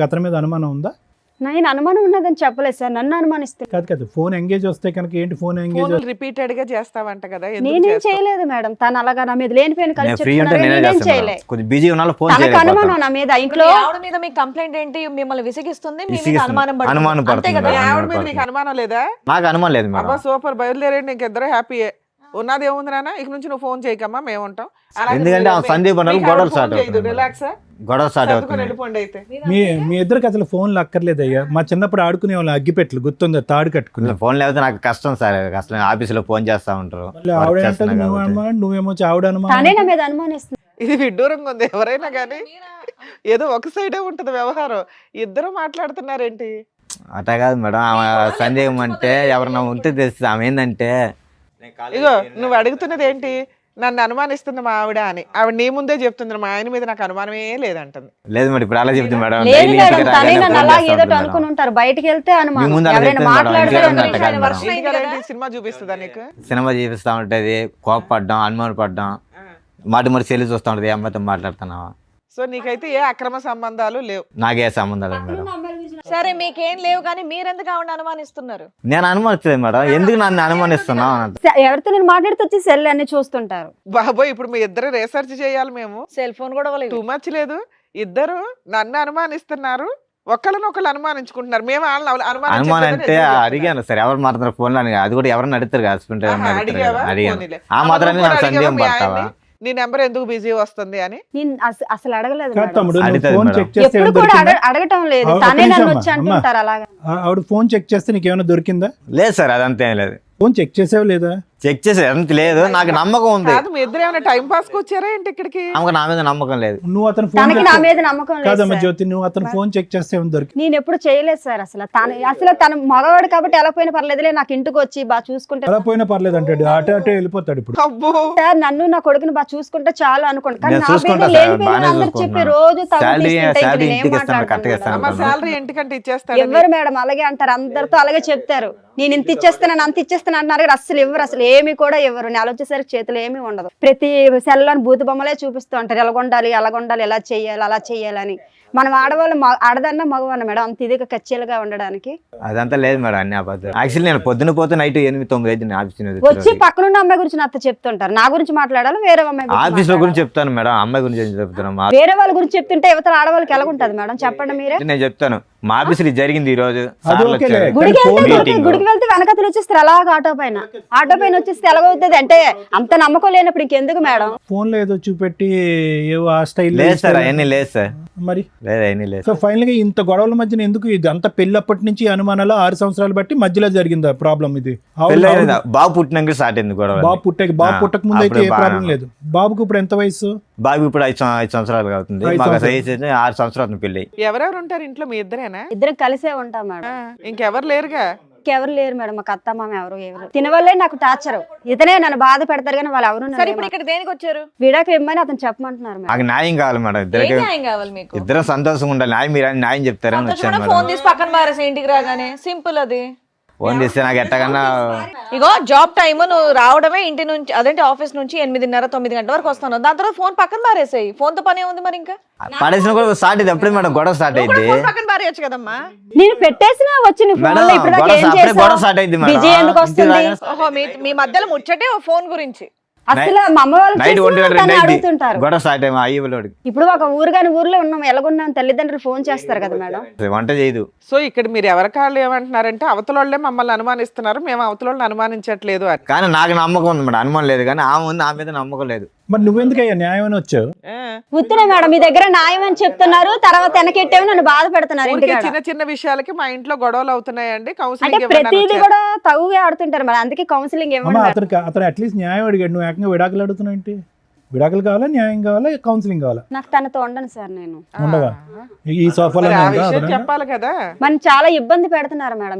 అతని మీద అనుమానం ఉందా? నేను అనుమానం ఉన్నదని చెప్పలేదు సార్, నన్ను అనుమానిస్తుంది. కాదు కాదు, ఫోన్ ఎంగేజ్ వస్తే కనుక ఏంటి ఫోన్ ఎంగేజ్? రిపీటెడ్ గా చేస్తావంట కదా, నేనేం చేయలేదు మేడం. తను అలాగా నా మీద లేనిపోయిన కలిసి ఫ్రీ ఉంటే నేనే నేనేం చేస్తాను చేయలేదు. మేడం. కొంచెం బిజీ ఉన్నాలో ఫోన్ తనకు అనుమానం నా మీద. ఇంట్లో ఆవిడ మీద మీకు కంప్లైంట్ ఏంటి? మిమ్మల్ని విసిగిస్తుంది, మీ మీద విసిగిస్తుంది. అనుమానం అనుమానం పడుతుంది. అంతే పడుతుంది కదా? మేడం. ఆవిడ మీద నీకు అనుమానం లేదా? నాకు అనుమానం లేదు మేడం. అబ్బా సూపర్, బయలుదేరండి, ఇంకిద్దరు హ్యాపీయే. ఉన్నది ఏముంది నాన్న, ఇక నుంచి నువ్వు ఫోన్ చేయకమ్మా, మేము ఉంటాం. ఎందుకంటే ఆ సందీప్ అన్నారు గొడవలు స్టార్ట్ అవుతుంది. రిలాక్స్, గొడవ స్టార్ట్ అవుతుంది. వెళ్ళిపోండి అయితే. మీ ఇద్దరికి అసలు ఫోన్లు అక్కర్లేదయ్యా. మా చిన్నప్పుడు ఆడుకునే వాళ్ళు అగ్గిపెట్లు గుర్తుందా, తాడు కట్టుకుని. ఫోన్ లేకపోతే నాకు కష్టం సార్. అసలు ఆఫీసులో ఫోన్ చేస్తా ఉంటారు. ఆవిడ అంటే నువ్వేమో ఆవిడ తనే నా మీద అనుమానిస్తుంది. ఇది విడ్డూరంగా ఉంది. ఎవరైనా కానీ ఏదో ఒక సైడే ఉంటది వ్యవహారం. ఇద్దరు మాట్లాడుతున్నారేంటి? అట్లా కాదు మేడం. ఆమె సందేహం అంటే ఎవరన్నా ఉంటే తెలుస్తుంది. ఆమె ఏంటంటే ఇగో నువ్వు అడుగుతున్నది ఏంటి, నన్ను అనుమానిస్తుంది మా ఆవిడ అని. ఆవిడ నీ ముందే చెప్తుంది మా ఆయన మీద నాకు అనుమానమే లేదంటుంది. లేదు మేడం, ఇప్పుడు అలా చెప్తుంది మేడం. లేదు మేడం, తనే నన్ను అలా ఏదో అనుకుని ఉంటారు. బయటికి వెళ్తే అనుమానం, ఎవరైనా మాట్లాడితే సినిమా చూపిస్తుందా నీకు? సినిమా చూపిస్తా ఉంటది, కోపపడ్డం, అనుమాన పడ్డం, మాట సెల్లి చూస్తా ఉంటది. ఏ అమ్మాయితో మాట్లాడుతున్నావా? సో నీకైతే ఏ అక్రమ సంబంధాలు లేవు? నాకే సంబంధాలు మేడం. సరే మీకేం లేవు, కానీ మీరెందుకు ఆవిడ అనుమానిస్తున్నారు? నేను అనుమానించలేదు మేడం. ఎందుకు నన్ను అనుమానిస్తున్నావు? ఎవరితో నేను మాట్లాడితే వచ్చి సెల్ అన్ని చూస్తుంటారు. బాబోయ్, ఇప్పుడు మీ ఇద్దరు రీసెర్చ్ చేయాలి మేము. సెల్ ఫోన్ కూడా టూ మచ్ లేదు. ఇద్దరు నన్ను అనుమానిస్తున్నారు, ఒకళ్ళనొకళ్ళు అనుమానించుకుంటున్నారు. మేము వాళ్ళని అనుమానం అంటే అడిగాను సార్, ఎవరు మాట్లాడుతున్నారు ఫోన్ అని. అది కూడా ఎవరన్నా అడుగుతారు హస్బెండ్ అడిగాను. ఆ మాత్రాన్ని నాకు సందేహం పడతావా? నీ నెంబర్ ఎందుకు బిజీ వస్తుంది అని నేను అసలు అడగలేదు. ఎప్పుడు కూడా అడగటం లేదు. తనే నన్ను వచ్చి అంటుంటారు అలాగా. ఆవిడ ఫోన్ చెక్ చేస్తే నీకేమైనా దొరికిందా? లేదు సార్, అదంతా ఏం లేదు. ఫోన్ చెక్ చేసావు లేదా? చెక్ చేసే అంత లేదు. నాకు నమ్మకం ఉంది. కాదు, మీ ఇద్దరు ఏమైనా టైం పాస్ కు వచ్చారా ఏంటి ఇక్కడికి? నా మీద నమ్మకం లేదు. నువ్వు అతను తనకి నా మీద నమ్మకం లేదు. కాదమ్మా జ్యోతి, నువ్వు అతను ఫోన్ చెక్ చేస్తే ఏమైనా దొరికి? నేను ఎప్పుడు చేయలేదు సార్. అసలు తన మగవాడు కాబట్టి ఎలా పోయినా పర్లేదులే, నాకు ఇంటికి వచ్చి బాగా చూసుకుంటే ఎలా పోయినా పర్లేదు అంటాడు. అటే అటే వెళ్ళిపోతాడు. ఇప్పుడు అబ్బో సార్, నన్ను నా కొడుకుని బాగా చూసుకుంటే చాలు అనుకోండి. కానీ నేను నా చూసుకుంటా పేరు సార్, లేనిపోయిన బాగానే అందరూ చెప్పి చూసుకుంటున్నాను. రోజు శాలరీ ఇంటికి ఇస్తాను, కరెక్ట్గా ఇస్తాను. అమ్మ శాలరీ ఇంటికంటే ఇచ్చేస్తాడు. ఎవరు మేడం అలాగే అంటారు, అందరితో అలాగే చెప్తారు. నేను ఇంత ఇచ్చేస్తాను అంత ఇచ్చేస్తాను అంటున్నారు కానీ అసలు ఇవ్వరు. అసలు ఏమి కూడా ఇవ్వరు. నెల వచ్చేసరికి చేతులు ఏమీ ఉండదు. ప్రతి సెల్లోని బూతు బొమ్మలే చూపిస్తూ ఉంటారు. ఎలాగొండాలి అలాగొండాలి, ఎలా చెయ్యాలి అలా చెయ్యాలని. మనం ఆడవాళ్ళు ఆడదన్నా మగవన్న మేడం అంత ఇదిగా కచ్చీలుగా ఉండడానికి. అదంతా లేదు మేడం, అన్ని అబద్ధాలు. యాక్చువల్లీ నేను పొద్దున పోతే నైట్ 8-9 ఆఫీస్ వచ్చి పక్కనున్న అమ్మాయి గురించి నాతో చెప్తుంటారు. నా గురించి మాట్లాడాలి, వేరే అమ్మాయి ఆఫీస్ లో గురించి చెప్తాను మేడం. అమ్మాయి గురించి చెప్తాను. వేరే వాళ్ళ గురించి చెప్తుంటే యువతల ఆడవాళ్ళకి ఎలా ఉంటుంది మేడం చెప్పండి మీరే. నేను చెప్తాను, మా ఆఫీస్ లో జరిగింది ఈ రోజు. గుడికి వెళ్తే వెనకతలు వచ్చేస్తారు అలాగ ఆటో పైన వచ్చేస్తే ఎలాగవుతుంది అంటే అంత నమ్మకం లేనప్పుడు ఇంకెందుకు మేడం? ఫోన్ లో ఏదో చూపెట్టి ఏవో ఆ స్టైల్ లేదు సార్, అవన్నీ లేదు సార్. మరి లేదు, అవన్నీ లేదు. సో ఫైనల్ గా ఇంత గొడవల మధ్యన ఎందుకు ఇది అంత పెళ్ళప్పటి నుంచి అనుమానాలు 6 సంవత్సరాలు బట్టి మధ్యలో జరిగిందా ప్రాబ్లం? ఇది బాబు పుట్టినాక స్టార్ట్ అయింది గొడవ. బాబు పుట్టక ముందు అయితే ఏ ప్రాబ్లం లేదు. బాబుకు ఇప్పుడు ఎంత వయసు? బాబు ఇప్పుడు 5 సంవత్సరాలు అవుతుంది. మాకు 6 సంవత్సరాలు పెళ్లి. ఎవరెవరు ఉంటారు ఇంట్లో? మీ ఇద్దరేనా? ఇద్దరం కలిసే ఉంటాం మేడం. ఇంకెవరు లేరుగా? ఎవరు లేరు మేడం. మాకు అత్త మామ ఎవరు తిన వల్లే నాకు టార్చర్. ఇతనే నన్ను బాధ పెడతారు కానీ వాళ్ళు ఎవరు. సరే ఇప్పుడు ఇక్కడ దేనికి వచ్చారు? విడాకులు ఇమ్మని అతను చెప్పమంటున్నారు. నాకు న్యాయం కావాలి మేడం. ఏం న్యాయం కావాలి మీకు? ఇద్దరం సంతోషంగా ఉండాలి. మీరు న్యాయం చెప్తారని వచ్చాను మేడం. ఫోన్ తీసి పక్కన మారేసి ఇంటికి రాగానే సింపుల్. అది ఫోన్ చేస్తే నాకు ఎట్టకన్నా ఇగో జాబ్ టైమ్ నువ్వు రావడమే ఇంటి నుంచి, అదేంటి ఆఫీస్ నుంచి 8:30-9 గంటల వరకు వస్తాను. దాని తర్వాత ఫోన్ పక్కన మారేసాయి. ఫోన్ తో పని ఉంది మరి. ఇంకా పడేసిన కూడా స్టార్ట్ అయింది. ఎప్పుడే మేడం గొడవ స్టార్ట్ అయింది? పక్కన మారేయచ్చు కదమ్మా. నేను పెట్టేసినా వచ్చి గొడవ స్టార్ట్ అయింది మేడం. మీ మధ్యలో ముచ్చటే ఫోన్ గురించి. అసలు మా అమ్మ వాళ్ళు అడుగుతుంటారు. గొడవ స్టార్ట్ అయ్యి ఇప్పుడు ఒక ఊరుగాని ఊర్లో ఉన్నాం, ఎలాగున్నాం తల్లిదండ్రులు ఫోన్ చేస్తారు కదా మేడం. వంట చేయదు. సో ఇక్కడ మీరు ఎవరి కాళ్ళు ఏమంటున్నారంటే అవతల వాళ్ళే మమ్మల్ని అనుమానిస్తున్నారు, మేము అవతల వాళ్ళని అనుమానించట్లేదు అని. కానీ నాకు నమ్మకం ఉంది మేడం, అనుమానం లేదు. కానీ ఆమె ఉంది, ఆమె మీద నమ్మకం లేదు. మరి నువ్వెందుకయ్యా న్యాయం అని వచ్చావు? ఉత్తినే మేడం మీ దగ్గర న్యాయం అని చెప్తున్నారు, తర్వాత వెనకెట్టేవి నన్ను బాధ పెడుతున్నారు. చిన్న చిన్న విషయాలకి మా ఇంట్లో గొడవలు అవుతున్నాయండి. అంటే కౌన్సిలింగ్ ప్రతిదీ కూడా తగుగా ఆడుతుంటారు మేడం, అందుకే కౌన్సిలింగ్ అతను అట్లీస్ట్ న్యాయం అడిగాడు, నువ్వు ఏకంగా విడాకులు అడుగుతున్నావు ఏంటి? విడాకులు కావాలా, న్యాయం కావాలా, కౌన్సిలింగ్ కావాలా? నాకు తనతో ఉండను సార్. నేను ఉండవా? ఈ సోఫాలో చెప్పాలి కదా. మనం చాలా ఇబ్బంది పెడుతున్నారు మేడం.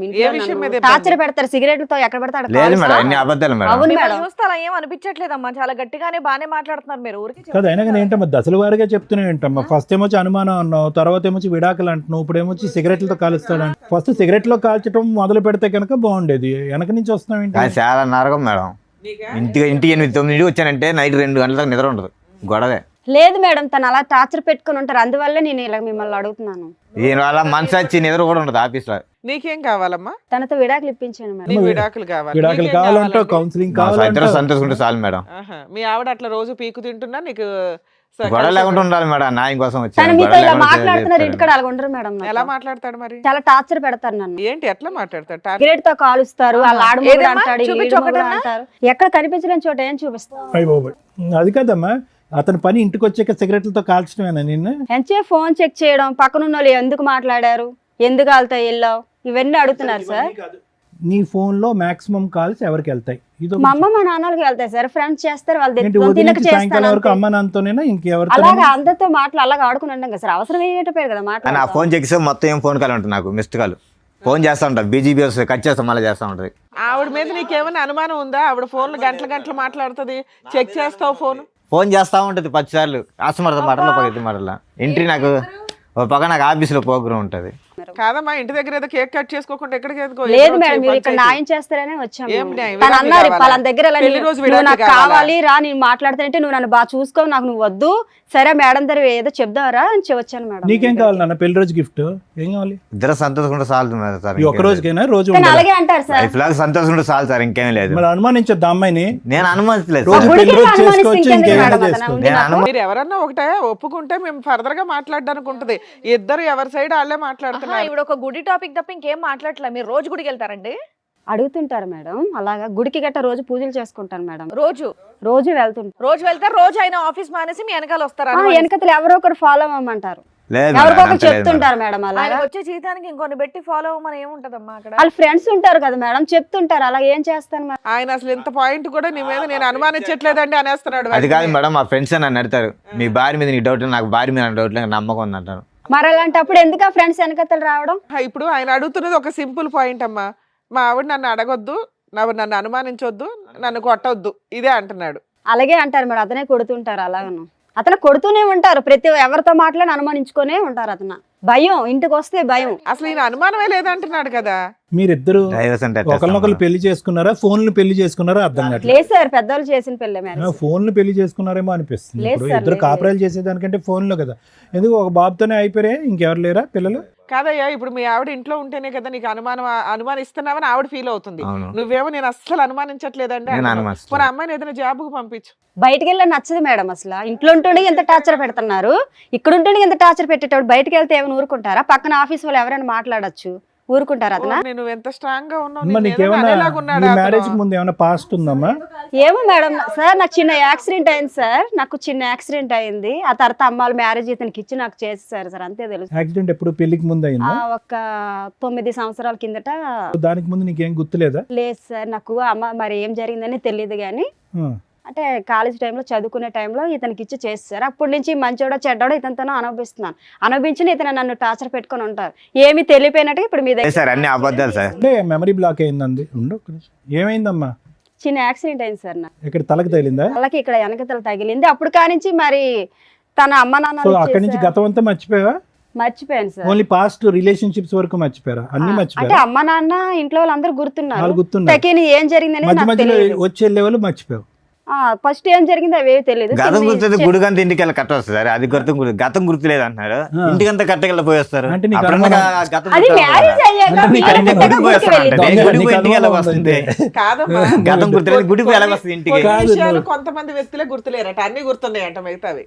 టార్చర్ పెడతారు, సిగరెట్లతో ఎక్కడ పెడతారు. అవును మేడం, చూస్తే అలా ఏం అనిపించట్లేదమ్మా. చాలా గట్టిగానే బాగానే మాట్లాడుతున్నారు మీరు. ఊరికి కదా అయినా కానీ ఏంటమ్మా దశల వారిగా చెప్తూనే ఏంటమ్మా? ఫస్ట్ ఏమొచ్చి అనుమానం అన్నావు, తర్వాత ఏమొచ్చి విడాకులు అంటున్నావు, ఇప్పుడు ఏమొచ్చి సిగరెట్లతో కాలుస్తాడు. ఫస్ట్ సిగరెట్ లో కాల్చడం మొదలు పెడితే కనుక బాగుండేది. వెనక నుంచి వస్తున్నావు ఏంటి? చాలా నరకం మేడం. ఇంటికి 8-9 వచ్చానంటే నైట్ 2 గంటల నిద్ర ఉండదు. గొడవే. లేదు మేడం, తను అలా టార్చర్ పెట్టుకుని ఉంటారు, అందువల్ల నేను ఇలా మిమ్మల్ని అడుగుతున్నాను. ఈయన వల్ల మనసు వచ్చి నిద్ర కూడా ఉండదు ఆఫీస్ లో. నీకేం కావాలమ్మా? తనతో విడాకులు ఇప్పించాను మేడం. నీకు విడాకులు కావాలి. విడాకులు నీకేం కావాలంటే కావాలండి? కౌన్సిలింగ్ ఇద్దరు కావాలంటే సంతోషంగా చాలు మేడం. ఆహా. మీ ఆవిడ అట్లా రోజు పీకు తింటున్నా నీకు గొడవ లేకుండా ఉండాలి మేడం. న్యాయం కోసం తను వచ్చాను. మీతో ఇలా మాట్లాడుతున్నారు, ఇంటికాడ అలాగ ఉండరు మేడం. నాతో. ఎలా మాట్లాడతాడు మరి? చాలా టార్చర్ పెడతారు నన్ను. ఏంటి ఎట్లా మాట్లాడతాడు? సిగరెట్ తో కాలుస్తారు, వాళ్ళ ఆడమొగుడు ఏదమ్మా? అంటాడు, చూపించు ఈడు మొగుడు ఒకటన్నా? అంటారు. ఎక్కడ కనిపించలేని చోట ఏం చూపిస్తాను. అయ్య బాబోయ్. అది కాదమ్మా, అతని పని ఇంటికి వచ్చాక సిగరెట్లతో కాల్చడమేనా నిన్ను? ఎంచే ఫోన్ చెక్ చేయడం, పక్కనున్న వాళ్ళు ఎందుకు మాట్లాడారు, ఎందుకు వాళ్ళతో వెళ్ళావు, ఇవన్నీ అడుగుతున్నారు సార్. నీ ఫోన్ లో మాక్సిమం కాల్స్ ఎవరికి వెళ్తాయి? ఇది మా అమ్మ మా నాన్నలకి వెళ్తాయి సార్, ఫ్రెండ్స్ చేస్తారు, వాళ్ళు ఏంటి తెచ్చుకొని ఉదయం తినక నుంచి సాయంకాలం వరకు చేస్తాను. అమ్మ నాన్నతోనేనా ఇంకెవరితో? అలాగా అందరితో మాటలు అలాగా ఆడుకుని ఉంటాం కదా సార్, అవసరం ఏంటో కదా అని ఆ మాట్లాడాలి. ఫోన్ చెక్ చేస్తే మొత్తం ఏం ఫోన్ కాల్ ఉంటుంది నాకు, మిస్డ్ కాల్. ఫోన్ చేస్తా ఉంటా, బీజీబీ వస్తుంది, కట్ చేస్తా మళ్ళీ చేస్తా ఉంటది. ఆవిడ మీద నీకేమైనా అనుమానం ఉందా? ఆవిడ ఫోన్లు గంటలు గంటలు మాట్లాడుతుంది, చెక్ చేస్తావు ఫోన్? ఫోన్ చేస్తా ఉంటది 10 సార్లు. ఆస్మరత మాటలో 10 మాటల ఇంటి నాకు ఒక పక్క నాకు ఆఫీసులో ప్రోగ్రామ్ ఉంటది. కాదమ్మా, ఇంటి దగ్గర ఏదో కేక్ కట్ చేసుకోకుండా ఎక్కడికి ఎందుకో? లేదు మేడం, మీరు ఇక్కడ న్యాయం చేస్తారనే వచ్చాము. ఏం న్యాయం? తను విడాకులు అన్నారు కావాలా? వాళ్ళ దగ్గర ఇలా పెళ్లి రోజు నువ్వు విడాకులు నాకు కావాలా? కావాలి రా, నేను మాట్లాడుతానంటే నువ్వు నన్ను బాగా చూసుకో, నాకు నువ్వు వద్దు, సరే మేడం దగ్గర ఏదో చెప్దావరా అని వచ్చాను మేడం. నీకేం కావాలి నాన్న? పెళ్లి రోజు గిఫ్ట్ ఏం కావాలి? ఇద్దరు సంతోషంగా చాలు మేడం సార్. ఈ ఒక్క రోజుకైనా రోజు కానీ ఉండాలా? అలాగే అంటారు సార్. లైఫ్ లాగా సంతోషంగా చాలు సార్, ఇంకేం లేదు. మరి అనుమానించొద్దా అమ్మాయిని? నేను అనుమతిలేదు రోజు సార్. గుడికి పెళ్లి రోజు అనుమానిస్తే చేసుకోవచ్చు, ఇంకేంది ఇంకేమైనా మేడం, అతను చేసుకోవచ్చు. ఉంది నేను నాకు. మీరు ఎవరన్నా ఒకటే ఒప్పుకుంటే మేము ఫర్దర్ గా మాట్లాడడానికి ఉంటది. ఇద్దరు ఎవరి సైడ్ వాళ్ళే మాట్లాడుతున్నారు. ఇప్పుడు ఒక గుడి టాపిక్ తప్ప ఇంకేం మాట్లాడట్లే. మీరు రోజు గుడికి వెళ్తారండి? అడుగుతుంటారు మేడం, అలాగా గుడికి గట్ట రోజు పూజలు చేసుకుంటాను మేడం, రోజు రోజు వెళ్తుంటారు. రోజు వెళ్తారు, రోజు ఆయన ఆఫీస్ మానేసి మీ వెనకాల వస్తారా? వెనకతలు ఎవరో ఒకరు ఫాలో అవ్వమంటారు, లేదు మేడం, ఎవరికొకరు అంత లేదు మేడం. చెప్తుంటారు మేడం. అలాగా ఆయన వచ్చే జీతానికి ఇంకొన్ని పెట్టి ఫాలో అవ్వమని ఏముంటదమ్మా అక్కడ? వాళ్ళ ఫ్రెండ్స్ ఉంటారు కదా మేడం, చెప్తుంటారు, అలా ఏం చేస్తాను మరి. ఆయన అసలు ఇంత పాయింట్ కూడా నీ మీద నేను అనుమానించట్లేదండి అనేస్తున్నాడు. అది కాదు మేడం, మా ఫ్రెండ్స్ నన్ను అడతారు, మీ భార్య మీద నీకు డౌట్, నాకు భార్య మీద డౌట్ లేదు, నమ్మకం ఉంది అంటారు. మరి అలాంటప్పుడు ఎందుకు ఆ ఫ్రెండ్స్ వెనకతలు రావడం? ఇప్పుడు ఆయన అడుగుతున్నది ఒక సింపుల్ పాయింట్ అమ్మా. మా ఆవిడ నన్ను అడగొద్దు, నన్ను అనుమానించొద్దు, నన్ను కొట్టొద్దు, ఇదే అంటున్నాడు. అలాగే అంటారు మేడం, అతనే కొడుతుంటారు, అలాగను అతను కొడుతూనే ఉంటారు, ప్రతి ఎవరితో మాట్లాడి అనుమానించుకునే ఉంటారు. అతను భయం, ఇంటికి వస్తే భయం. అసలు ఈయన అనుమానమే లేదంటున్నాడు కదా. మీరిద్దరు డైవర్స్ అంటే ఎట్లా ఒకరినొకరు ఇస్తాం పెళ్లి చేసుకున్నారా, ఫోన్లు పెళ్లి చేసుకున్నారా అర్థం కావట్లేదు. లేదు సార్, పెద్దవాళ్ళు చేసిన పెళ్ళే మ్యారేజ్. ఫోన్లు పెళ్లి చేసుకున్నారేమో అనిపిస్తుంది. లేదు ఇప్పుడు సార్, ఇద్దరు లేదు, కాపురాలు చేసేదానికంటే ఫోన్లో కదా. ఎందుకు ఒక బాబుతోనే అయిపోయారే, ఇంకెవరు లేరా పిల్లలు? కాదయ్యా, ఇప్పుడు మీ ఆవిడ ఇంట్లో ఉంటేనే కదా నీకు అనుమానిస్తున్నావని ఆవిడ ఫీల్ అవుతుంది. అవును. నువ్వేమో నేను అస్సలు అనుమానించట్లేదండి నేను అంటున్నావు. అనుమానిస్తాను. మరి అమ్మాయిని ఏదైనా జాబ్కు పంపించు. బయటికి వెళ్ళి నచ్చదు మేడం, అసలు ఇంట్లో ఉంటుండే ఎంత టార్చర్ పెడుతున్నారు, ఇక్కడ ఉంటుండే ఎంత టార్చర్ పెట్టేటప్పుడు బయటకు వెళ్తే ఏమైనా ఊరుకుంటారా? పక్కన ఆఫీస్ వాళ్ళు ఎవరైనా మాట్లాడొచ్చు, ఊరుకుంటారా అతను? నేను ఎంత స్ట్రాంగ్ గా ఉన్నావు, అమ్మ, నిన్ను ఏదో నీకేమన్నా అనేలాగున్నాడా నీ అతను? మ్యారేజ్ ముందు ఏమైనా పాస్ట్ ఉందమ్మా? ఏమో మేడం సార్, నాకు చిన్న యాక్సిడెంట్ అయింది సార్, నాకు చిన్న యాక్సిడెంట్ అయింది. ఆ తర్వాత అమ్మాళ్ళు మ్యారేజ్ ఇతనికి ఇచ్చి నాకు చేసేసారు సార్, అంతే తెలుసు. యాక్సిడెంట్ ఎప్పుడు పెళ్లికి ముందు అయిందా? ఒక 9 సంవత్సరాల కిందట. దానికి ముందు నీకేం గుర్తులేదా? లేదు సార్, నాకు అమ్మ మరి ఏం జరిగిందని తెలియదు కానీ, ఆ. అంటే కాలేజ్ టైంలో చదువుకునే టైంలో ఇతనికి ఇచ్చి చేస్తారు. అప్పటి నుంచి మంచోడో చెడ్డోడో ఇతనితోనో అనుభవిస్తున్నాను, అనుభవించి ఇతను నన్ను టార్చర్ పెట్టుకొని ఉంటారు. ఏమి తెలియపోయినట్టు ఇప్పుడు మీ లేదు దగ్గర సార్, అన్ని అబద్ధాలు సార్. అంటే మెమరీ బ్లాక్ అయిందండి. ఉండు ఒక్క నిమిషం. ఏమైందమ్మా? చిన్న యాక్సిడెంట్ అయింది సార్, నాకు ఇక్కడ తలకు తగిలిందా? వాళ్ళకి ఇక్కడ వెనకతలు తగిలింది. అప్పుడు కానించి మరి తన అమ్మ సో నాన్న అక్కడి నుంచి గతం అంతా మర్చిపోయావా? మర్చిపోయాను సార్. ఓన్లీ పాస్ట్ రిలేషన్షిప్స్ వరకు మర్చిపోయారా? అన్ని అంటే మర్చిపోయారా? అమ్మ నాన్న ఇంట్లో వాళ్ళందరూ గుర్తున్నారు, వాళ్ళు గుర్తున్నారు. తకిని ఏం జరిగిందని మధ్య నాకు మధ్యలో తెలియదు. వచ్చే లెవెల్ మర్చిపోయావు. ఫస్ట్ ఏం జరిగింది అవేవి తెలియదు. గతం గుర్తుంది, గుడికంతా ఇంటికి వెళ్ళి కట్ట వస్తుంది సార్. అది గతం గుర్తులేదు అంటున్నారు, ఇంటికంతా కట్టకెళ్ళి పోయేస్తారు. అంటే నీకు అప్పుడన్నా అనుమానం- గతం అది గుర్తు మ్యారేజ్ కదా. అయ్యాక అంటే నీకు మీరు అనుమానం- పెద్దగా గుడికి గుడికి పోయేస్తారంట. వెళ్ళింది. నేను గుడికి నీకు పోయి ఇంటికి ఎలా అనుమానం వస్తుంది? కాదమ్మా, గతం గుర్తులేదు, గుడికి ఎలా వస్తుంది ఇంటికి? కొన్ని కాదు, విషయాలు నువ్వు- కొంతమంది వ్యక్తులే గుర్తులేరట, అన్ని గుర్తున్నాయంట మిగతావి.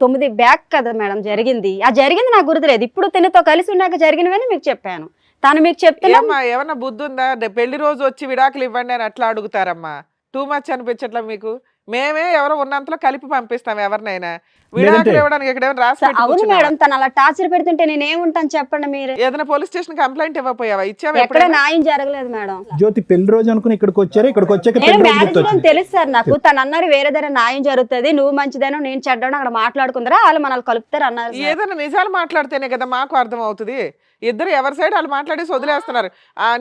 9 బ్యాక్ కదా మేడం జరిగింది. ఆ జరిగింది నాకు గుర్తులేదు. ఇప్పుడు తినతో కలిసి ఉన్నాక జరిగినవని మీకు చెప్పాను. తను మీకు చెప్తున్నా ఏమ్మా, ఏమన్నా బుద్ధి ఉందా? పెళ్లి రోజు వచ్చి విడాకులు ఇవ్వండి అని అట్లా అడుగుతారమ్మా. టూ మచ్ అనిపించట్లా మీకు? మేమే ఎవరో ఉన్నంతలో కలిపి పంపిస్తాం ఎవరినైనా. విడాకులు ఇవ్వడానికి ఇక్కడ ఏమైనా రాసి పెట్టి అవును కూర్చున్నావా? మేడం, తను అలా టార్చర్ పెడుతుంటే నేను ఏముంటాను చెప్పండి మీరు. ఏదైనా పోలీస్ స్టేషన్ కంప్లైంట్ ఇవ్వపోయావా? ఇచ్చావా ఎక్కడ ఎప్పుడైనా? న్యాయం జరగలేదు మేడం. జ్యోతి పెళ్లి రోజు అనుకుని ఇక్కడికి వచ్చారు, ఇక్కడికి వచ్చాక నేను పెళ్లి రోజు మ్యారేజ్ గుర్తొచ్చింది. తెలుసు సార్ నాకు. తను అన్నారు వేరే దగ్గర న్యాయం జరుగుతుంది, నువ్వు మంచిదేనో నేను చెడ్డానో అక్కడ మాట్లాడుకుందరా, వాళ్ళు మనల్ని కలుపుతారు అన్నారు సార్. ఏదైనా నిజాలు మాట్లాడితేనే కదా మాకు అర్థం అవుతుంది. ఇద్దరు ఎవరి సైడ్ వాళ్ళు మాట్లాడేసి వదిలేస్తున్నారు.